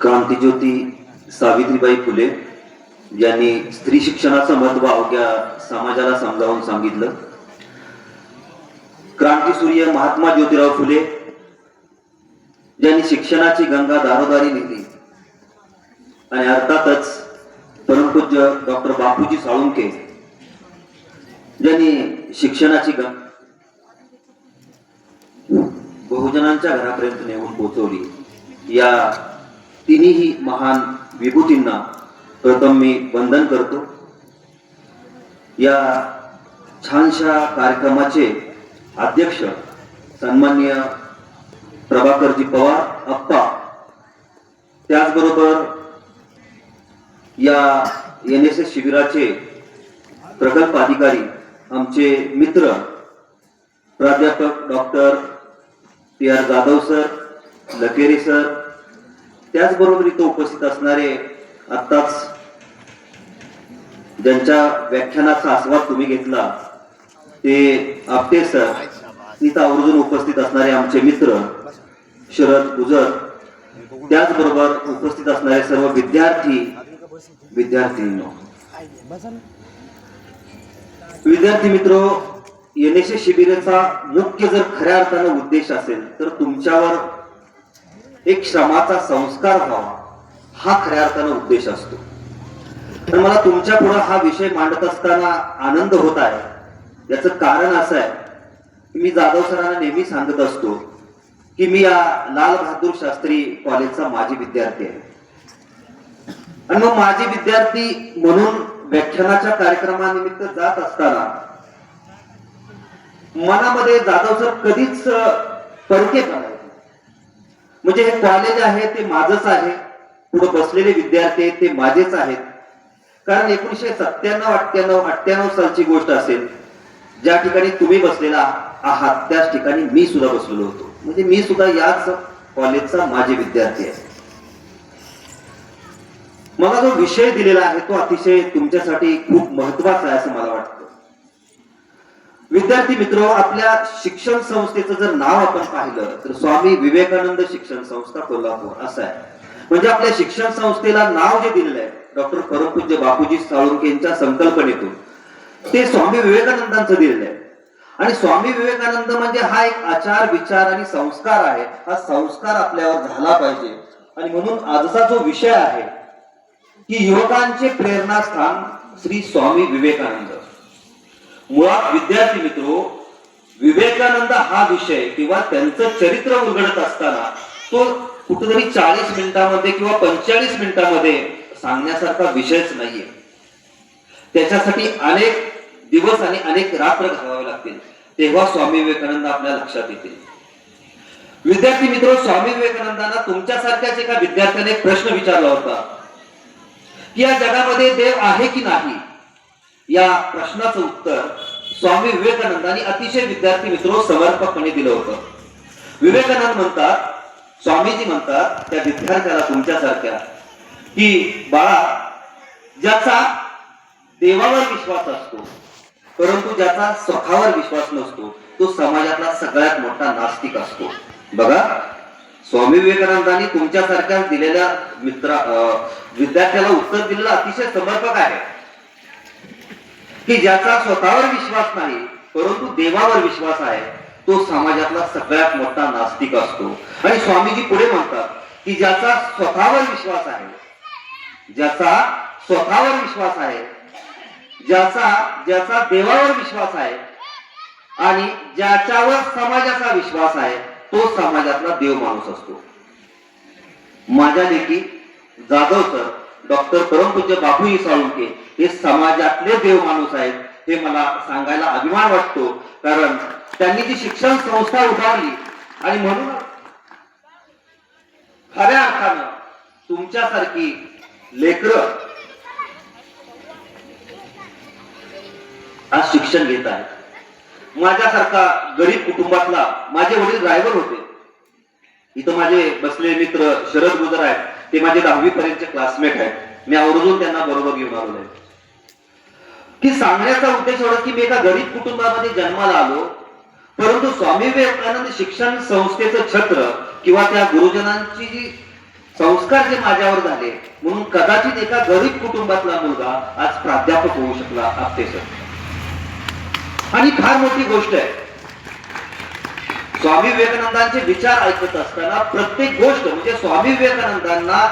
क्रांतिज्योती सावित्रीबाई फुले यांनी स्त्री शिक्षणाचं महत्त्व अवघ्या समाजाला समजावून सांगितलं. क्रांतिसूर्य महात्मा ज्योतिराव फुले ज्यांनी शिक्षणाची गंगा दारोदारी नेली आणि अर्थातच परमपूज्य डॉक्टर बापूजी साळुंखे ज्यांनी शिक्षणाची गंगा बहुजनांच्या घरापर्यंत नेऊन पोहोचवली. या तिन्ही महान विभूतींना प्रथम मी वंदन करतो. या छानशा कार्यक्रमाचे अध्यक्ष सन्माननीय प्रभाकरजी पवार अप्पा, त्याचबरोबर या NSS शिबिराचे प्रकल्प अधिकारी आमचे मित्र प्राध्यापक doctor PR Jadhav sir, Lakere sir, त्याचबरोबर इथं उपस्थित असणारे आत्ताच ज्यांच्या व्याख्यानाचा आस्वाद तुम्ही घेतला ते आपटे सर, इथं आवर्जून उपस्थित असणारे आमचे मित्र शरद गुजर, त्याचबरोबर उपस्थित असणारे सर्व विद्यार्थी मित्र, NSS शिबिराचा मुख्य जर खऱ्या अर्थानं उद्देश असेल तर तुमच्यावर एक श्रमाचा संस्कार व्हावा, हा खऱ्या अर्थानं उद्देश असतो. तर मला तुमच्या पुढे हा विषय मांडत असताना आनंद होत आहे. याचं कारण असं आहे की मी जाधव सरांना नेहमी सांगत असतो की मी या लाल बहादूर शास्त्री कॉलेजचा माजी विद्यार्थी आहे. आणि मग माजी विद्यार्थी म्हणून व्याख्यानाच्या कार्यक्रमानिमित्त जात असताना मनामध्ये जाधव सर कधीच परकेपणा येतो. म्हणजे हे कॉलेज आहे ते माझंच आहे, पुढे बसलेले विद्यार्थी ते माझेच आहेत. कारण 1997-98 सालची गोष्ट असेल, ज्या ठिकाणी तुम्ही बसलेला आहात त्याच ठिकाणी मी सुद्धा बसलेलो होतो. म्हणजे मी सुद्धा याच कॉलेजचा माजी विद्यार्थी आहे. मला जो विषय दिलेला आहे तो अतिशय तुमच्यासाठी खूप महत्वाचा आहे असं मला वाटतं. विद्यार्थी मित्र, आपल्या शिक्षण संस्थेचं जर नाव आपण पाहिलं तर स्वामी विवेकानंद शिक्षण संस्था कोल्हापूर असं आहे. म्हणजे आपल्या शिक्षण संस्थेला नाव जे दिलेलं आहे डॉक्टर परमपूज्य बापूजी साळुंखे यांच्या संकल्पनेतून ते स्वामी विवेकानंदांचं दिलेलं आहे. आणि स्वामी विवेकानंद म्हणजे हा एक आचार विचार आणि संस्कार आहे. हा संस्कार आपल्यावर झाला पाहिजे. आणि म्हणून आजचा जो विषय आहे की युवकांचे प्रेरणास्थान श्री स्वामी विवेकानंद. मुळात विद्यार्थी मित्रो, विवेकानंद हा विषय किंवा त्यांचं चरित्र उलगडत असताना तो कुठेतरी 40 मिनिटांमध्ये किंवा 45 मिनिटांमध्ये सांगण्यासारखा विषयच नाहीये. त्याच्यासाठी अनेक दिवस आणि अनेक रात्र घालवावे लागतील, तेव्हा स्वामी विवेकानंद आपल्या लक्षात येतील. विद्यार्थी मित्र, स्वामी विवेकानंदांना तुमच्यासारख्याच एका विद्यार्थ्याने एक प्रश्न विचारला होता की या जगामध्ये देव आहे की नाही. या प्रश्नाचं उत्तर स्वामी विवेकानंदांनी अतिशय विद्यार्थी मित्र समर्पकपणे दिलं होतं. विवेकानंद म्हणतात, स्वामीजी म्हणतात त्या विद्यार्थ्याला तुमच्यासारख्या की बाळा, ज्याचा देवावर विश्वास असतो परंतु ज्याचा स्वतःवर विश्वास नसतो तो समाजातला सगळ्यात मोठा नास्तिक असतो. बघा, स्वामी विवेकानंदांनी तुमच्यासारख्या दिलेल्या विद्यार्थ्याला उत्तर दिलेलं अतिशय समर्पक आहे की ज्याचा स्वतःवर विश्वास नाही परंतु देवावर विश्वास आहे तो समाजातला सगळ्यात मोठा नास्तिक असतो. आणि स्वामीजी पुढे म्हणतात की ज्याचा स्वतःवर विश्वास आहे, ज्याचा स्वतःवर विश्वास आहे, ज्याचा देवावर विश्वास आहे आणि ज्याच्यावर समाजाचा विश्वास आहे तो समाजातला देव माणूस असतो. माझ्या लेखी जाधव सर, डॉक्टर परमपूज्य बापूजी साळुंखे हे समाजातले देव माणूस आहेत हे मला सांगायला अभिमान वाटतो. कारण त्यांनी जी शिक्षण संस्था उभारली आणि म्हणून खऱ्या अर्थानं तुमच्यासारखी लेकरं आज शिक्षण घेत आहेत. माझ्यासारखा गरीब कुटुंबातला, माझे वडील ड्रायव्हर होते. इथं माझे बसलेले मित्र शरद गुजर आहेत, ते माझे 10वी पर्यंतचे क्लासमेट आहेत. मी आवर्जून त्यांना बरोबर घेऊन आलो आहे. की सांगण्याचा उद्देश एवढा की मी एका गरीब कुटुंबामध्ये जन्माला आलो, परंतु स्वामी विवेकानंद शिक्षण संस्थेचं छत्र किंवा त्या गुरुजनांची जी संस्कार जे माझ्यावर झाले म्हणून कदाचित एका गरीब कुटुंबातला मुलगा आज प्राध्यापक होऊ शकला आपटे सर. आणि फार मोठी गोष्ट आहे, स्वामी विवेकानंदांचे विचार ऐकत असताना प्रत्येक गोष्ट म्हणजे स्वामी विवेकानंदांना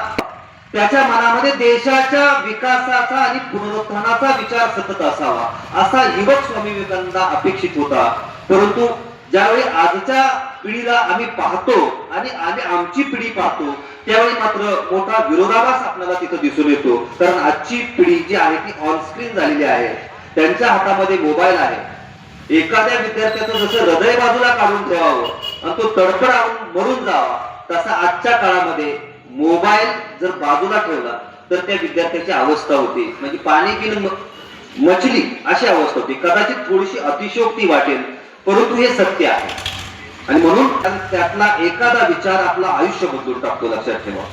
त्याच्या मनामध्ये देशाच्या विकासाचा आणि पुनरुत्थानाचा विचार सतत असावा असा युवक स्वामी विवेकानंद अपेक्षित होता. परंतु ज्यावेळी आजच्या पिढीला आम्ही पाहतो आणि आमची पिढी पाहतो त्यावेळी मात्र मोठा विरोधाभास आपल्याला तिथं दिसून येतो. कारण आजची पिढी जी आहे ती ऑनस्क्रीन झालेली आहे, त्यांच्या हातामध्ये मोबाईल आहे. एखाद्या विद्यार्थ्याचं जसं हृदय बाजूला काढून ठेवावं आणि तो तडफडावून मरून जावा, तसा आजच्या काळामध्ये मोबाईल जर बाजूला ठेवला तर त्या विद्यार्थ्याची अवस्था होती म्हणजे पाणी पिणं मछली अशी अवस्था होती. कदाचित थोडीशी अतिशयोक्ती वाटेल परंतु हे सत्य आहे. आणि म्हणून त्यातला एखादा विचार आपला आयुष्य बदलून टाकतो, लक्षात ठेवा.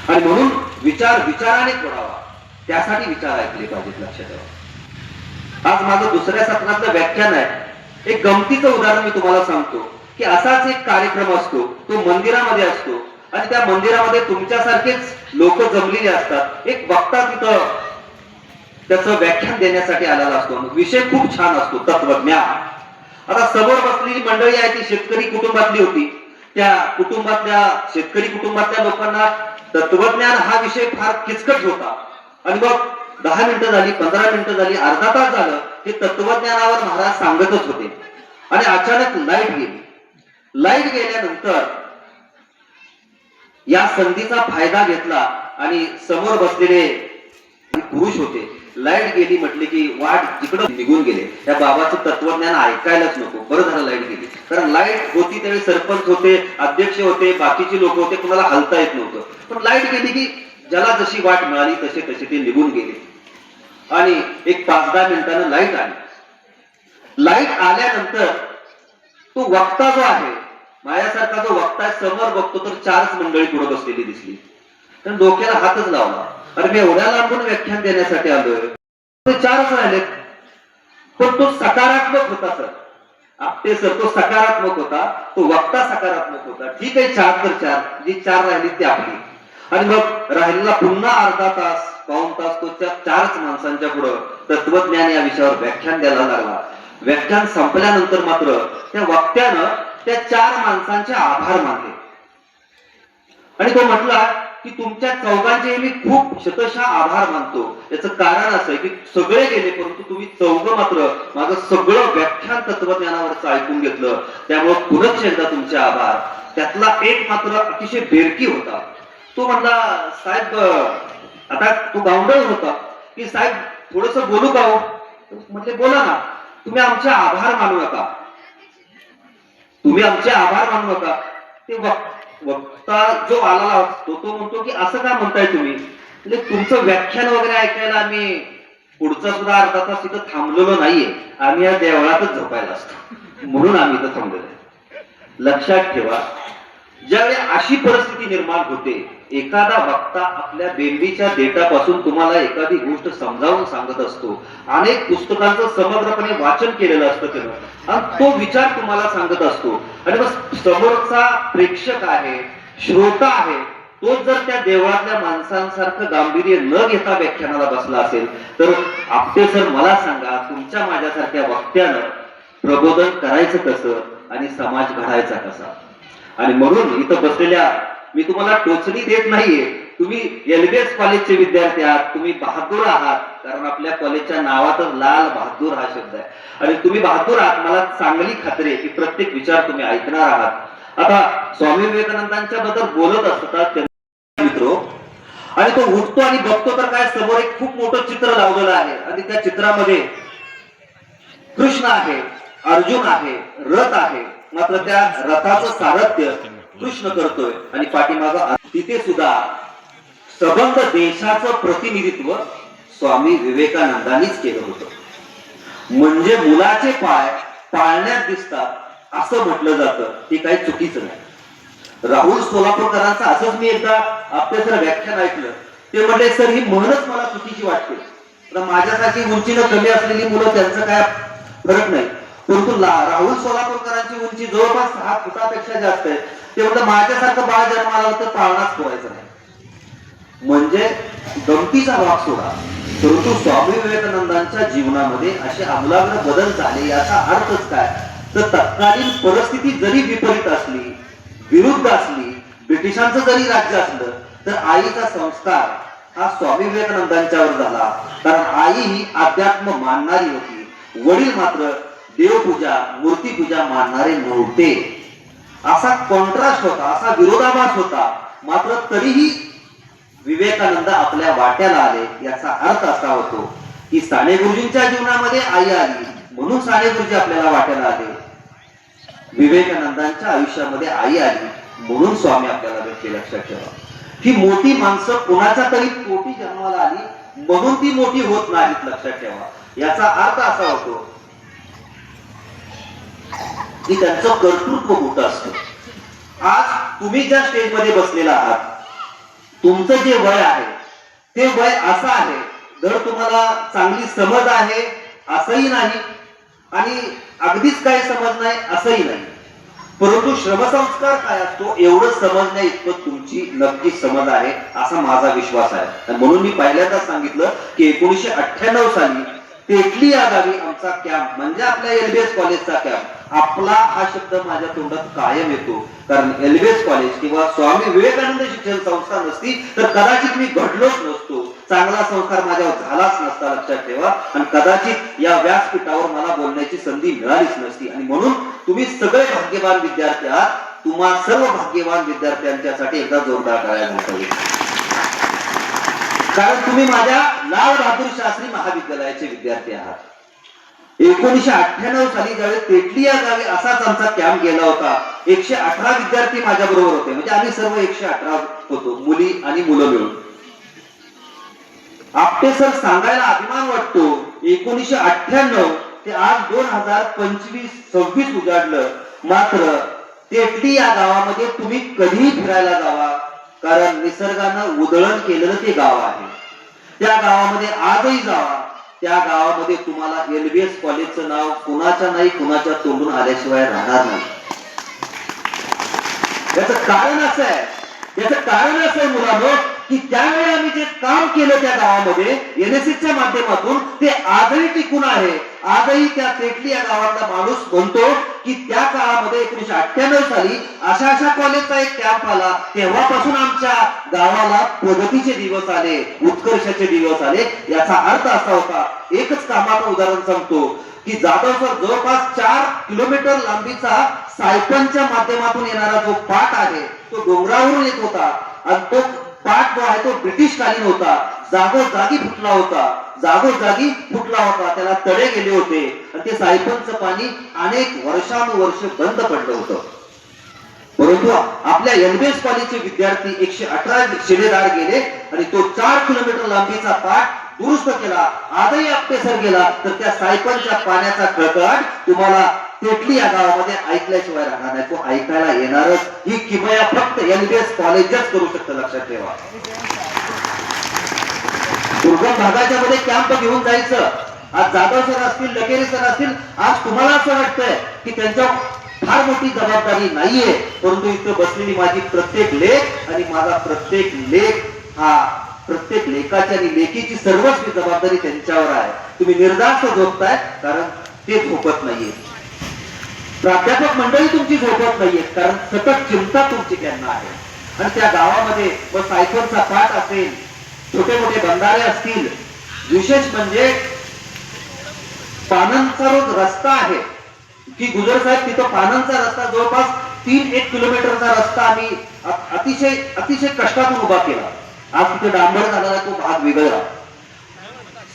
आणि म्हणून विचाराने तोडावा, त्यासाठी विचार ऐकले पाहिजेत, लक्षात ठेवा. आज माझं दुसऱ्या सत्रातलं व्याख्यान आहे. एक गमतीचं उदाहरण मी तुम्हाला सांगतो की असाच एक कार्यक्रम असतो, तो मंदिरामध्ये असतो आणि त्या मंदिरामध्ये तुमच्यासारखेच लोक जमलेले असतात. एक वक्ता तिथं त्याचं व्याख्यान देण्यासाठी आलेला असतो. विषय खूप छान असतो, तत्वज्ञान. आता समोर बसलेली मंडळी आहे ती शेतकरी कुटुंबातली होती. त्या शेतकरी कुटुंबातल्या लोकांना तत्वज्ञान हा विषय फार किचकट होता. आणि मग 10 मिनिटं झाली, 15 मिनिटं झाली, अर्धा तास झालं हे तत्वज्ञानावर महाराज सांगतच होते. आणि अचानक लाईट गेली. लाईट गेल्यानंतर या संधीचा फायदा घेतला आणि समोर बसलेले पुरुष होते. लाईट गेली म्हटले की वाट तिकडं निघून गेले. त्या बाबाचं तत्वज्ञान ऐकायलाच नको. बरं झालं लाईट गेली, कारण लाईट होती त्यावेळी सरपंच होते, अध्यक्ष होते, बाकीचे लोक होते, कुणाला हलता येत नव्हतं. पण लाईट गेली की ज्याला जशी वाट मिळाली तसे तसे ते निघून गेले. आणि एक 5-10 मिनिटानं लाईट आली. लाईट आल्यानंतर तो वक्ता जो आहे, माझ्यासारखा जो वक्ता आहे, समोर बघतो तर 4च मंडळी पुढे बसलेली दिसली. तर डोक्याला हातच लावला. अरे मी एवढ्या लांबून व्याख्यान देण्यासाठी आलोय, ते 4च राहिले. पण तो सकारात्मक होता सर. आपटे सर तो सकारात्मक होता, तो वक्ता सकारात्मक होता. ठीक आहे, 4 तर 4, जी 4 राहिली ती आपली. आणि मग राहिलेला पुन्हा अर्धा तास, पाऊण तास तो त्या 4च माणसांच्या पुढे तत्वज्ञान या विषयावर व्याख्यान द्यायला लागला. व्याख्यान संपल्यानंतर मात्र त्या वक्त्यानं त्या 4 माणसांचे आभार मानले आणि तो म्हटला की तुमच्या चौघांचे मी खूप शतशः आभार मानतो. याचं कारण असं आहे की सगळे गेले परंतु तुम्ही चौघ मात्र माझं सगळं व्याख्यान तत्वज्ञानावरच ऐकून घेतलं, त्यामुळे पुनश्च एकदा तुमचे आभार. त्यातला एक मात्र अतिशय बेरकी होता. तो म्हणला, साहेब आता तो गावंडळ होता की साहेब थोडस बोलू का हो? म्हटले बोला ना. तुम्ही आमचे आभार मानू नका, तुम्ही आमचे आभार मानू नका. ते वक्ता जो आला असतो तो म्हणतो की असं का म्हणताय तुम्ही? म्हणजे तुमचं व्याख्यान वगैरे ऐकायला आम्ही पुढचा सुद्धा अर्धा तास तिथं थांबलेलो नाहीये. आम्ही या देवळातच झोपायला असतो, म्हणून आम्ही इथं थांबलेलो. लक्षात ठेवा, ज्यावेळी अशी परिस्थिती निर्माण होते, एखादा वक्ता आपल्या बेंबीच्या देठापासून तुम्हाला एखादी गोष्ट समजावून सांगत असतो, अनेक पुस्तकांचं समग्रपणे वाचन केलेलं असतं त्यानं, आणि तो विचार तुम्हाला सांगत असतो. आणि मग समोरचा प्रेक्षक आहे, श्रोता आहे, तो जर त्या देवळातल्या माणसांसारखं गांभीर्य न घेता व्याख्यानाला बसला असेल तर आपटे सर मला सांगा, तुमच्या माझ्यासारख्या वक्त्यानं प्रबोधन करायचं कसं आणि समाज घडायचा कसा? आणि म्हणून इथं बसलेल्या मी तुम्हाला टोचणी देत नाहीये. तुम्ही एलबीएस कॉलेजचे विद्यार्थी आहात, तुम्ही बहादूर आहात, कारण आपल्या कॉलेजच्या नावातच लाल बहादूर हा शब्द आहे. आणि तुम्ही बहादूर आहात, मला चांगली खात्री आहे की प्रत्येक विचार तुम्ही ऐकणार आहात. आता स्वामी विवेकानंदांच्या बद्दल बोलत असतात मित्रो, आणि तो उठतो आणि बघतो तर काय समोर एक खूप मोठं चित्र लावलेलं आहे आणि त्या चित्रामध्ये कृष्ण आहे, अर्जुन आहे, रथ आहे. मात्र त्या रथाचं सारथ्य कृष्ण करतोय आणि पाठीमागं तिथे सुद्धा सबंध देशाचं प्रतिनिधित्व स्वामी विवेकानंदांनीच केलं होतं. म्हणजे मुलाचे पाय पाळण्यात दिसतात असं म्हटलं जातं, ते काही चुकीचं नाही. राहुल सोलापूरकरांचं असंच मी एकदा आपल्या सर व्याख्यान ऐकलं. ते म्हणले, सर ही म्हणच मला चुकीची वाटते. माझ्यासारखी उंचीनं कमी असलेली मुलं त्यांचं काय फरक नाही, परंतु राहुल सोलापूरकरांची उंची जवळपास 6 फुटापेक्षा जास्त आहे. ते म्हणतात माझ्यासारखं बाळ जन्माला तर पाळणाच पोहायचं नाही. म्हणजे गमतीचा भाग सोडा, परंतु स्वामी विवेकानंदांच्या जीवनामध्ये असे आमूलाग्र बदल झाले. याचा अर्थच काय तर तत्कालीन परिस्थिती जरी विपरीत असली, विरुद्ध असली, ब्रिटिशांचं जरी राज्य असलं तर आईचा संस्कार हा स्वामी विवेकानंदांच्यावर झाला. कारण आई ही अध्यात्म मानणारी होती, वडील मात्र देवपूजा, मूर्तीपूजा मानणारे नव्हते. असा कॉन्ट्रास्ट होता, असा विरोधाभास होता. मात्र तरीही विवेकानंद आपल्या वाट्याला आले. याचा अर्थ असा होतो की साने गुरुजींच्या जीवनामध्ये आई आली म्हणून साने गुरुजी आपल्याला वाट्याला आले. विवेकानंदांच्या आयुष्यामध्ये आई आली म्हणून स्वामी आपल्याला भेटले. लक्षात ठेवा, ही मोठी माणसं कोणाच्या तरी पोटी जन्माला आली म्हणून ती मोठी होत नाहीत. लक्षात ठेवा, याचा अर्थ असा होतो की त्यांचं कर्तृत्व मोठं असतं. आज तुम्ही ज्या स्टेजमध्ये बसलेला आहात, तुमचं जे वय आहे ते वय असं आहे, धड तुम्हाला चांगली समज आहे असंही नाही आणि अगदीच काही समज नाही असंही नाही, परंतु श्रमसंस्कार काय असतो एवढं समजण्या इतकं तुमची नक्की समज आहे असा माझा विश्वास आहे. म्हणून मी पहिल्यांदा सांगितलं की 1998 साली पेटली या गावी आमचा कॅम्प म्हणजे आपल्या एलबीएस कॉलेजचा कॅम्प. आपला हा शब्द माझ्या तोंडात कायम येतो, कारण एलबीएस कॉलेज किंवा स्वामी विवेकानंद शिक्षण संस्था नसती तर कदाचित मी घडलोच नसतो, चांगला संस्कार माझ्यावर झालाच नसता. लक्षात ठेवा, आणि कदाचित या व्यासपीठावर मला बोलण्याची संधी मिळालीच नसती. आणि म्हणून तुम्ही सगळे भाग्यवान विद्यार्थी आहात. तुम्हा सर्व भाग्यवान विद्यार्थ्यांच्यासाठी एकदा जोरदार करायला पाहिजे, कारण तुम्ही माझ्या लाल बहादूर शास्त्री महाविद्यालयाचे विद्यार्थी आहात. 1998 साली ज्यावेळी तेटली या गावी असाच आमचा कॅम्प गेला होता, 118 विद्यार्थी माझ्या बरोबर होते. म्हणजे आम्ही सर्व 118 होतो, मुली आणि मुलं मिळून. आपटे सर सांगायला अभिमान वाटतो, 1998 ते आज 2025-26 उजाडलं, मात्र तेटली या गावामध्ये तुम्ही कधीही फिरायला जावा, कारण निसर्गानं उधळण केलेलं ते गाव आहे. त्या गावामध्ये आजही जावा, त्या गावामध्ये तुम्हाला LBS कॉलेजचं नाव कुणाच्या नाही कुणाच्या तोंडून आल्याशिवाय राहणार नाही. याचं कारण असं आहे मुलांनो, की त्यावेळी आम्ही जे काम केलं त्या गावामध्ये NSSच्या माध्यमातून ते आजही टिकून आहे. आजही त्या तेटली या गावातला माणूस म्हणतो की त्या काळामध्ये 1998 साली अशा कॉलेजचा एक कॅम्प आला, तेव्हापासून आमच्या गावाला प्रगतीचे दिवस आले, उत्कर्षाचे दिवस आले. याचा अर्थ असा होता, एकच कामाचं उदाहरण सांगतो की जाधव सर जवळपास 4 किलोमीटर लांबीचा सायपनच्या माध्यमातून येणारा जो पाट आहे तो डोंगरावरून येत होता, आणि तो पाट जो आहे तो ब्रिटिश कालीन होता, जागोजागी फुटला होता, त्याला तडे गेले होते, आणि ते सायपनचं पाणी अनेक वर्षानुवर्ष बंद पडलं होतं. परंतु आपल्या LBS कॉलेजचे विद्यार्थी 118 शिलेदार गेले आणि तो 4 किलोमीटर लांबीचा पाट दुरुस्त केला. आजही आपटे सर गेला तर त्या सायपनच्या पाण्याचा खळखळाट तुम्हाला तेटली या गावामध्ये ऐकल्याशिवाय राहणार नाही, तो ऐकायला येणारच. ही किमया फक्त LBS कॉलेजच करू शकतं, लक्षात ठेवा. दुर्गम भागाच्या मध्ये कॅम्प घेऊन जायचं. आज जाधव सर असतील, लगेरे सर असतील, आज तुम्हाला असं वाटतंय की त्यांच्या फार मोठी जबाबदारी नाहीये, परंतु इथं बसलेली माझी प्रत्येक लेख आणि माझा प्रत्येक लेख हा प्रत्येक लेखाची आणि लेखीची सर्वस्वी जबाबदारी त्यांच्यावर आहे. तुम्ही निर्धास्त झोपताय कारण ते झोपत नाहीये. प्राध्यापक मंडळी तुमची झोपत नाहीये कारण सतत चिंता तुमची त्यांना आहे. आणि त्या गावामध्ये सायकलचा पाठ असेल, छोटे मोठे बंधारे असतील, विशेष म्हणजे पानंदचा रोज रस्ता आहे की गुजर साहेब, तिथं पानंदचा रस्ता जवळपास 3-1 किलोमीटरचा रस्ता आम्ही अतिशय कष्टातून उभा केला. आज तिथे डांबर झालेला तो भाग वेगळा.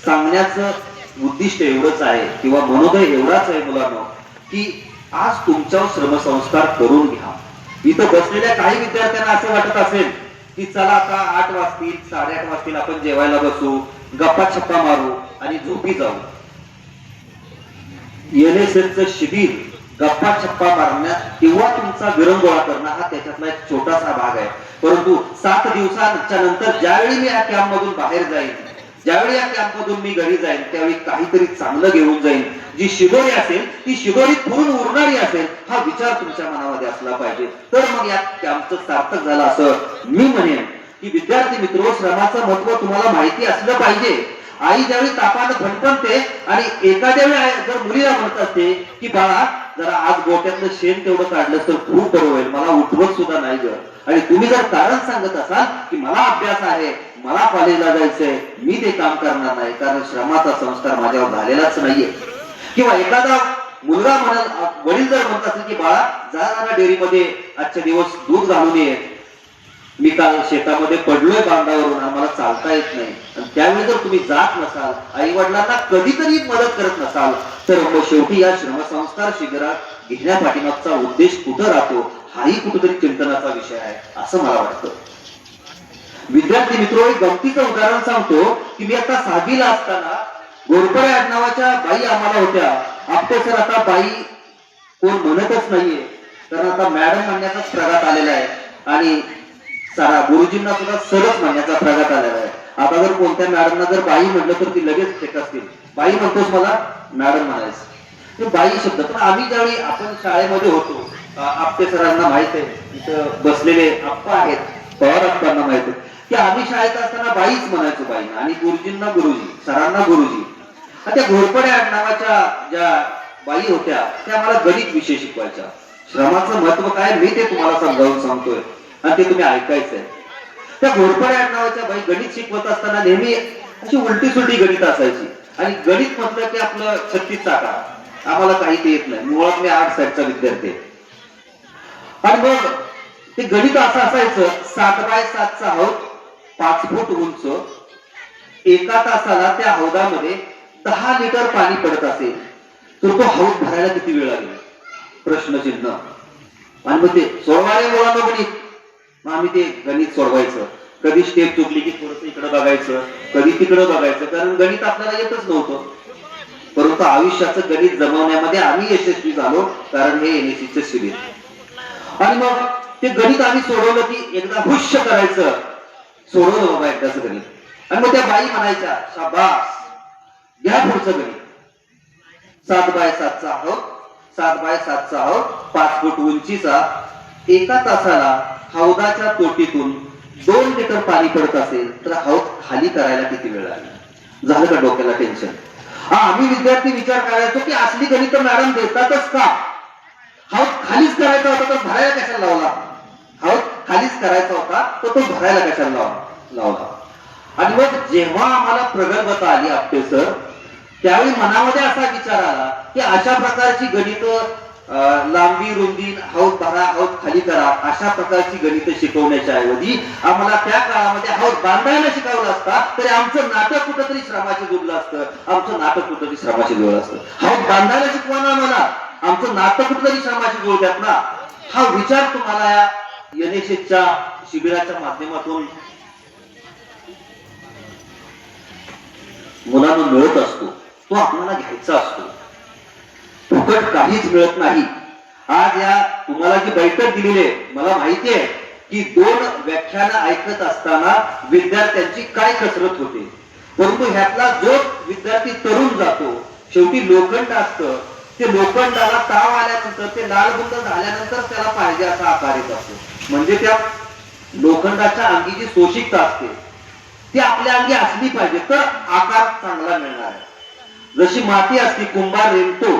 सांगण्याचं उद्दिष्ट एवढंच आहे किंवा मनोदय एवढाच आहे मुलांनो, की आज तुमच्यावर श्रमसंस्कार करून घ्या. इथं बसलेल्या काही विद्यार्थ्यांना असं वाटत असेल की चला आता 8 वाजतील 8:30 वाजतील आपण जेवायला बसू, गप्पा छप्पा मारू आणि झोपी जाऊ. NSSचं शिबिर गप्पा छप्पा मारण्यात किंवा तुमचा विरंगुळा करणं हा त्याच्यातला एक छोटासा भाग आहे. परंतु 7 दिवसांच्या नंतर ज्यावेळी मी या कॅम्प मधून बाहेर जाईन, ज्यावेळी या कॅम्प मधून मी घरी जाईन, त्यावेळी काहीतरी चांगलं घेऊन जाईन. जी शिदोरी असेल ती शिदोरी पुरून उरणारी असेल, हा विचार तुमच्या मनामध्ये असला पाहिजे. तर मग या कॅम्पचं सार्थक झालं असं मी म्हणेन. की विद्यार्थी मित्र, श्रमाचं महत्व तुम्हाला माहिती असलं पाहिजे. आई ज्यावेळी तापानं फणफणते आणि एखाद्या वेळी जर मुलीला म्हणत असते की बाळा जरा आज गोट्यातलं शेण तेवढं काढलं तर खूप बरं होईल, मला उठवत सुद्धा नाही ग, आणि तुम्ही जर कारण सांगत असाल की मला अभ्यास आहे, मला कॉलेजला जायचंय, मी ते काम करणार नाही कारण श्रमाचा संस्कार माझ्यावर झालेलाच नाहीये. किंवा एखादा मुलगा वडील जर म्हणत असेल की बाळा जा डेअरीमध्ये आजच्या दिवस दूध घालून ये, मी काल शेतामध्ये पडलोय बांधावरून, आम्हाला चालता येत नाही, आणि त्यावेळी जर तुम्ही जात नसाल, आई वडिलांना कधीतरी मदत करत नसाल, तर मग शेवटी या श्रमसंस्कार शिबिरात घेण्यापाठीमागचा उद्देश कुठं राहतो हाही कुठेतरी चिंतनाचा विषय आहे असं मला वाटतं. विद्यार्थी मित्र, एक गमतीचं उदाहरण सांगतो की मी आता 6वीला असताना घोरपडे आडनावाच्या बाई आम्हाला होत्या. आपटे सर आता बाई कोण म्हणतच नाहीये, कारण आता मॅडम म्हणण्याचाच प्रघात आलेला आहे, आणि सारा गुरुजींना सुद्धा सरच म्हणण्याचा प्रघात आलेला आहे. आता जर कोणत्या मॅडमना जर बाई म्हटलं तर ती लगेच फेक असतील, बाई म्हणतोस मला मॅडम म्हणायचं, ते बाई शब्द. पण आम्ही ज्यावेळी आपण शाळेमध्ये होतो, आपटे सरांना माहित आहे, इथं बसलेले आप्पा आहेत, पवार आप्पांना माहित आहे की आम्ही शाळेत असताना बाईच म्हणायचो बाईंना, आणि गुरुजींना गुरुजी, सरांना गुरुजी. त्या घोरपडे आडनावाच्या ज्या बाई होत्या त्या आम्हाला गणित विषय शिकवायच्या. श्रमाचं महत्व काय मी ते तुम्हाला समजावून सांगतोय आणि ते तुम्ही ऐकायचंय. त्या घोरपडे आडनावाच्या बाई गणित शिकवत असताना नेहमी अशी उलटी सुलटी गणित असायची, आणि गणित म्हटलं की आपलं 36 आकडा, आम्हाला काही ते येत नाही, मुळात मी 8 साईडचा विद्यार्थी. आणि मग ते गणित असं असायचं, 7x7चा हौद 5 फूट उंच, एका तासाला त्या हौदामध्ये 10 लिटर पाणी पडत असेल तर तो हौद भरायला किती वेळ लागेल? प्रश्नचिन्ह. आणि मग ते सोडवायला मुलांना गणित, मग आम्ही ते गणित सोडवायचं. कधी स्टेप चुकली की थोडस इकडे बघायचं, कधी तिकडे बघायचं, कारण गणित आपल्याला येतच नव्हतं. परंतु आयुष्याचं गणित जमवण्यामध्ये आम्ही यशस्वी झालो, कारण हे NSC चे शिबिर. आणि मग ते गणित आम्ही सोडवलं की एकदा हुश्य करायचं, सोडवलं बाबा एकदाच गणित. आणि मग त्या बाई म्हणायच्या, शाबास, घ्या पुढचं गणित. 7x7चा हौद, 7x7चा हौद 5 फूट उंचीचा, एका तासाला हौदाच्या तोटीतून 2 लिटर पाणी पडत असेल तर हौद खाली करायला किती वेळ लागेल? झालं का डोक्याला टेन्शन? आम्ही विद्यार्थी विचार करायचो की असली गणित मॅडम देतातच का? हौद खालीच करायचा होता तर भरायला कशाला लावला? हौद खालीच करायचा होता तर तो भरायला कशाला लावला? आणि मग जेव्हा आम्हाला प्रगल्भता आली आपटे सर, त्यावेळी मनामध्ये असा विचार आला की अशा प्रकारची गणित, लांबी रुंदी, हौद भरा, हौद खाली करा, अशा प्रकारची गणित शिकवण्याच्या ऐवजी आम्हाला त्या काळामध्ये हौद बांधायला शिकवलं असता तरी आमचं नाटक कुठंतरी श्रमाशी जोडलं असतं. आमचं नाटक कुठंतरी श्रमाशी जोडलं असतं. हौद बांधायला शिकवा ना आम्हाला, आमचं नाटक कुठंतरी श्रमाशी जोडल्यात ना. हा विचार तुम्हाला या NSCच्या शिबिराच्या माध्यमातून मुलांना मिळत असतो, तो आपल्याला घ्यायचा असतो. फुकट काहीच मिळत नाही. आज या तुम्हाला जी बैठक दिलेली आहे, मला माहिती आहे की 2 व्याख्यानं ऐकत असताना विद्यार्थ्यांची काय कसरत होते. परंतु ह्यातला जो विद्यार्थी तरुण जातो, शेवटी लोखंड असतं, ते लोखंडाला ताव आल्यानंतर, ते लालबुंद झाल्यानंतर त्याला पाहिजे असा आकार येत असतो. म्हणजे त्या लोखंडाच्या अंगी जी शोषिकता असते ती आपल्या अंगी असली पाहिजे तर आकार चांगला मिळणार आहे. जशी माती असती, कुंभार रेंगतो,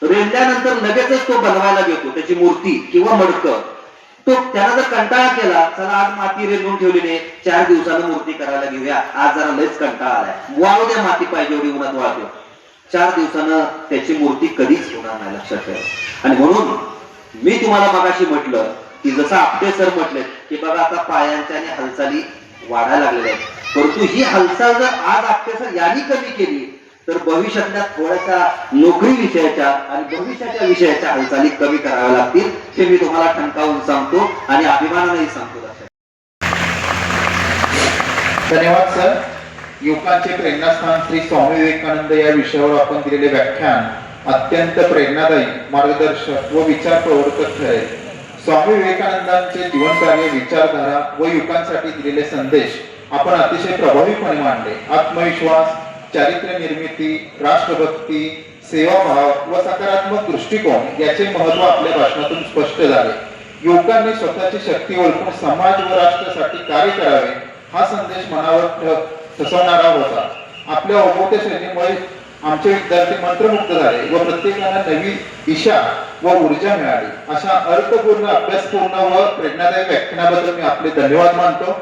रेंगल्यानंतर लगेचच तो बनवायला घेतो त्याची मूर्ती किंवा मडकं. तो त्याला जर कंटाळा केला, चला आज माती रेंगून ठेवलेली आहे, 4 दिवसानं मूर्ती करायला घेऊया, आज जरा लयच कंटाळा आलाय, वाळू द्या माती पाहिजे एवढी उन्हात वाळते, 4 दिवसानं त्याची मूर्ती कधीच होणार नाही, लक्षात ठेवा. आणि म्हणून मी तुम्हाला मगाशी म्हटलं की जसं आपटे सर म्हटले की बघा आता पायांच्या आणि हालचाली वाढायला लागलेल्या आहेत, परंतु ही हालचाल जर आज आपटे सर यांनी कमी केली तर भविष्यातल्या थोड्याशा नोकरी विषयाच्या आणि भविष्याच्या विषयाच्या हालचाली कमी कराव्या लागतील, हे मी तुम्हाला ठणकावून सांगतो आणि अभिमानानेही सांगतो. धन्यवाद सर. युवकांचे प्रेरणास्थान श्री स्वामी विवेकानंद या विषयावर आपण दिलेले व्याख्यान अत्यंत प्रेरणादायी, मार्गदर्शक व विचार प्रवर्तक ठरेल. स्वामी विवेकानंदांचे जीवनकार्य, विचारधारा व युवकांसाठी दिलेले संदेश आपण अतिशय प्रभावीपणे मांडले. आत्मविश्वास, चारित्र्य निर्मिती, राष्ट्रभक्ती, सेवाभाव व सकारात्मक दृष्टिकोन याचे महत्त्व आपल्या भाषणातून स्पष्ट झाले. युवकांनी स्वतःची शक्ती ओळखून समाज व राष्ट्रासाठी कार्य करावे हा संदेश मनावर ठसवणारा होता. आपल्या ओघवत्या शैलीमुळे आमचे विद्यार्थी मंत्रमुग्ध झाले व प्रत्येकाला नवी दिशा व ऊर्जा मिळाली. अशा अर्थपूर्ण, अभ्यासपूर्ण व प्रेरणादायी व्याख्यानाबद्दल मी आपले धन्यवाद मानतो.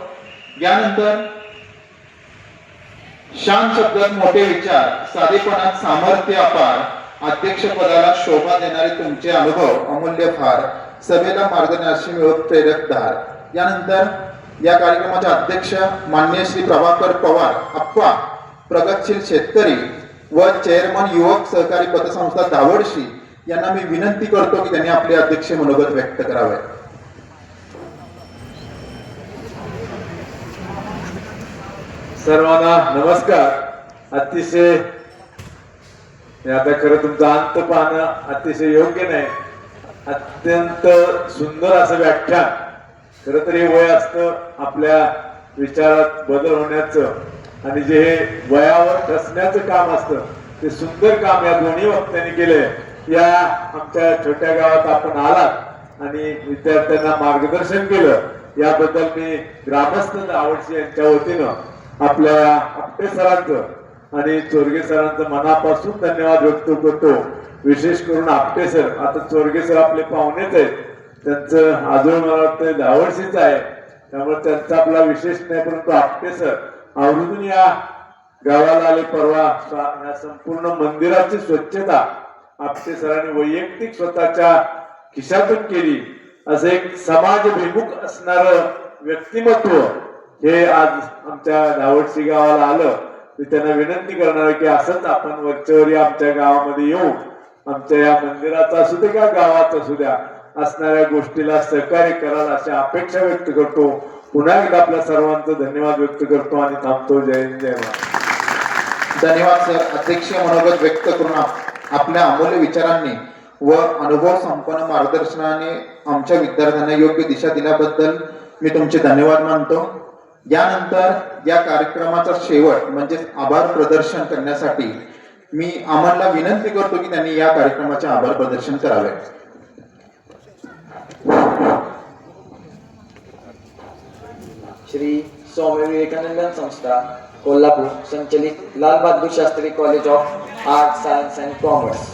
यानंतर शांत शब्दात मोठे विचार, साधेपणात सामर्थ्य अपार, अध्यक्षपदाला शोभा देणारे तुमचे अनुभव अमूल्य फार, सभेला मार्गदर्शन मिळत प्रेरक धार. यानंतर या कार्यक्रमाचे अध्यक्ष माननीय श्री प्रभाकर पवार अप्पा, प्रगतशील शेतकरी व चेअरमन युवक सहकारी पतसंस्था धावडशी यांना मी विनंती करतो की त्यांनी आपले अध्यक्ष मनोगत व्यक्त करावे. सर्वांना नमस्कार. अतिशय आता खरं तुमचं अंत पाहणं अतिशय योग्य नाही. अत्यंत सुंदर असं व्याख्यान. खरं तर हे वय असतं आपल्या विचारात बदल होण्याचं आणि जे हे वयावर ठसण्याचं काम असतं ते सुंदर काम या दोन्ही वक्त्यांनी केलंय. या आमच्या छोट्या गावात आपण आलात आणि विद्यार्थ्यांना मार्गदर्शन केलं याबद्दल मी ग्रामस्थ आवडशी यांच्या वतीनं आपल्या आपटे सरांचं आणि चोरगे सरांचं मनापासून धन्यवाद व्यक्त करतो. विशेष करून आपटे सर, आता चोरगे सर आपले पाहुणेच आहेत, त्यांचं अजून मला वाटतं धावडशीच आहे, त्यामुळे त्यांचा आपला विशेष नाही. परंतु आपटे सर आवर्जून या गावाला आले. परवा या संपूर्ण मंदिराची स्वच्छता आपटे सरांनी वैयक्तिक स्वतःच्या खिशातून केली. असं एक समाजभिमुख असणार व्यक्तिमत्व हे आज आमच्या धावडशी गावाला आलं. मी त्यांना विनंती करणार की असंच आपण वरच्यावरी आमच्या गावामध्ये येऊ, आमच्या या मंदिराचा असू दे का गावात असू द्या असणाऱ्या गोष्टीला सहकार्य कराल अशी अपेक्षा व्यक्त करतो. पुन्हा एकदा आपल्या सर्वांचं धन्यवाद व्यक्त करतो आणि थांबतो. जय हिंद, जय महाराष्ट्र. धन्यवाद सर. अध्यक्षीय मनोगत व्यक्त करून आपल्या अमूल्य विचारांनी व अनुभव संपन्न मार्गदर्शनाने आमच्या विद्यार्थ्यांना योग्य दिशा दिल्याबद्दल मी तुमचे धन्यवाद मानतो. यानंतर या कार्यक्रमाचा शेवट म्हणजे आभार प्रदर्शन करण्यासाठी मी आम्हाला विनंती करतो की त्यांनी या कार्यक्रमाचे आभार प्रदर्शन करावे. श्री स्वामी विवेकानंद संस्था कोल्हापूर संचलित Lal Bahadur Shastri college of art science and commerce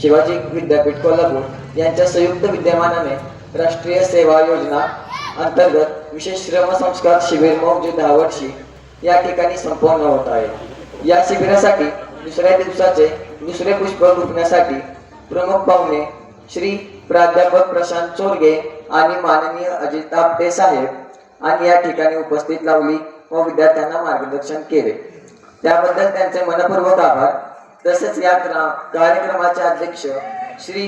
Shivaji विद्यापीठ कोल्हापूर यांच्या संयुक्त विद्यमानाने राष्ट्रीय सेवा योजना अंतर्गत विशेष श्रम संस्कार शिबिर मौजे धावडशी या ठिकाणी संपन्न होत आहे. या शिबिरासाठी दुसऱ्या दिवसाचे दुसरे पुष्प गुंफण्यासाठी प्रमुख पाहुणे श्री प्राध्यापक प्रशांत चोरगे आणि माननीय अजित आपटे साहेब आणि या ठिकाणी उपस्थित लावली व विद्यार्थ्यांना मार्गदर्शन केले त्याबद्दल त्यांचे मनपूर्वक आभार. तसेच या कार्यक्रमाचे अध्यक्ष श्री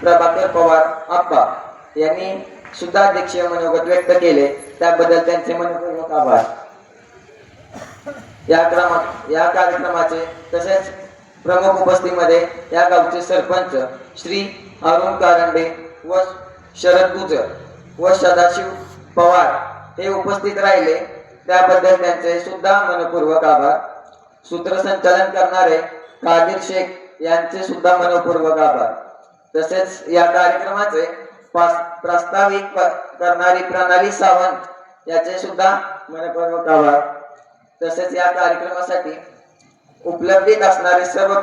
प्रभाकर पवार आप्पा यांनी सुद्धा अध्यक्षीय मनोगत व्यक्त केले त्याबद्दल त्यांचे मनपूर्वक आभार. या कार्यक्रमाचे तसेच प्रमुख उपस्थितीमध्ये या गावचे सरपंच श्री अरुण कारंडे व शरद गुजर व सदाशिव पवार हे उपस्थित राहिले त्याबद्दल त्यांचे सुद्धा मनपूर्वक आभार. सूत्रसंचालन करणारे कादिर शेख यांचे सुद्धा मनपूर्वक आभार. तसेच या कार्यक्रमाचे प्रास्ताविक करणारी प्रणाली सावंत याचे सुद्धा मनपूर्वक आभार. तसेच या कार्यक्रमासाठी उपलब्धित असणारे सर्व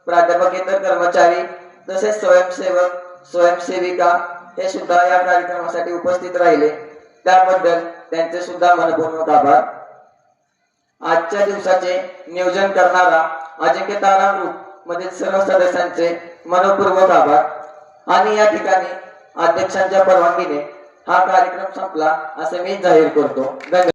प्राध्यापकेतर कर्मचारी तसेच स्वयंसेवक स्वयंसेविका हे सुद्धा या कार्यक्रमासाठी उपस्थित राहिले त्याबद्दल त्यांचे सुद्धा मनपूर्वक आभार. आजच्या दिवसाचे नियोजन करणारा अजिंक्य तारा ग्रुप मधील सर्व सदस्यांचे मनपूर्वक आभार. आणि या ठिकाणी अध्यक्षांच्या परवानगीने हा कार्यक्रम संपला असे मी जाहीर करतो. धन्यवाद.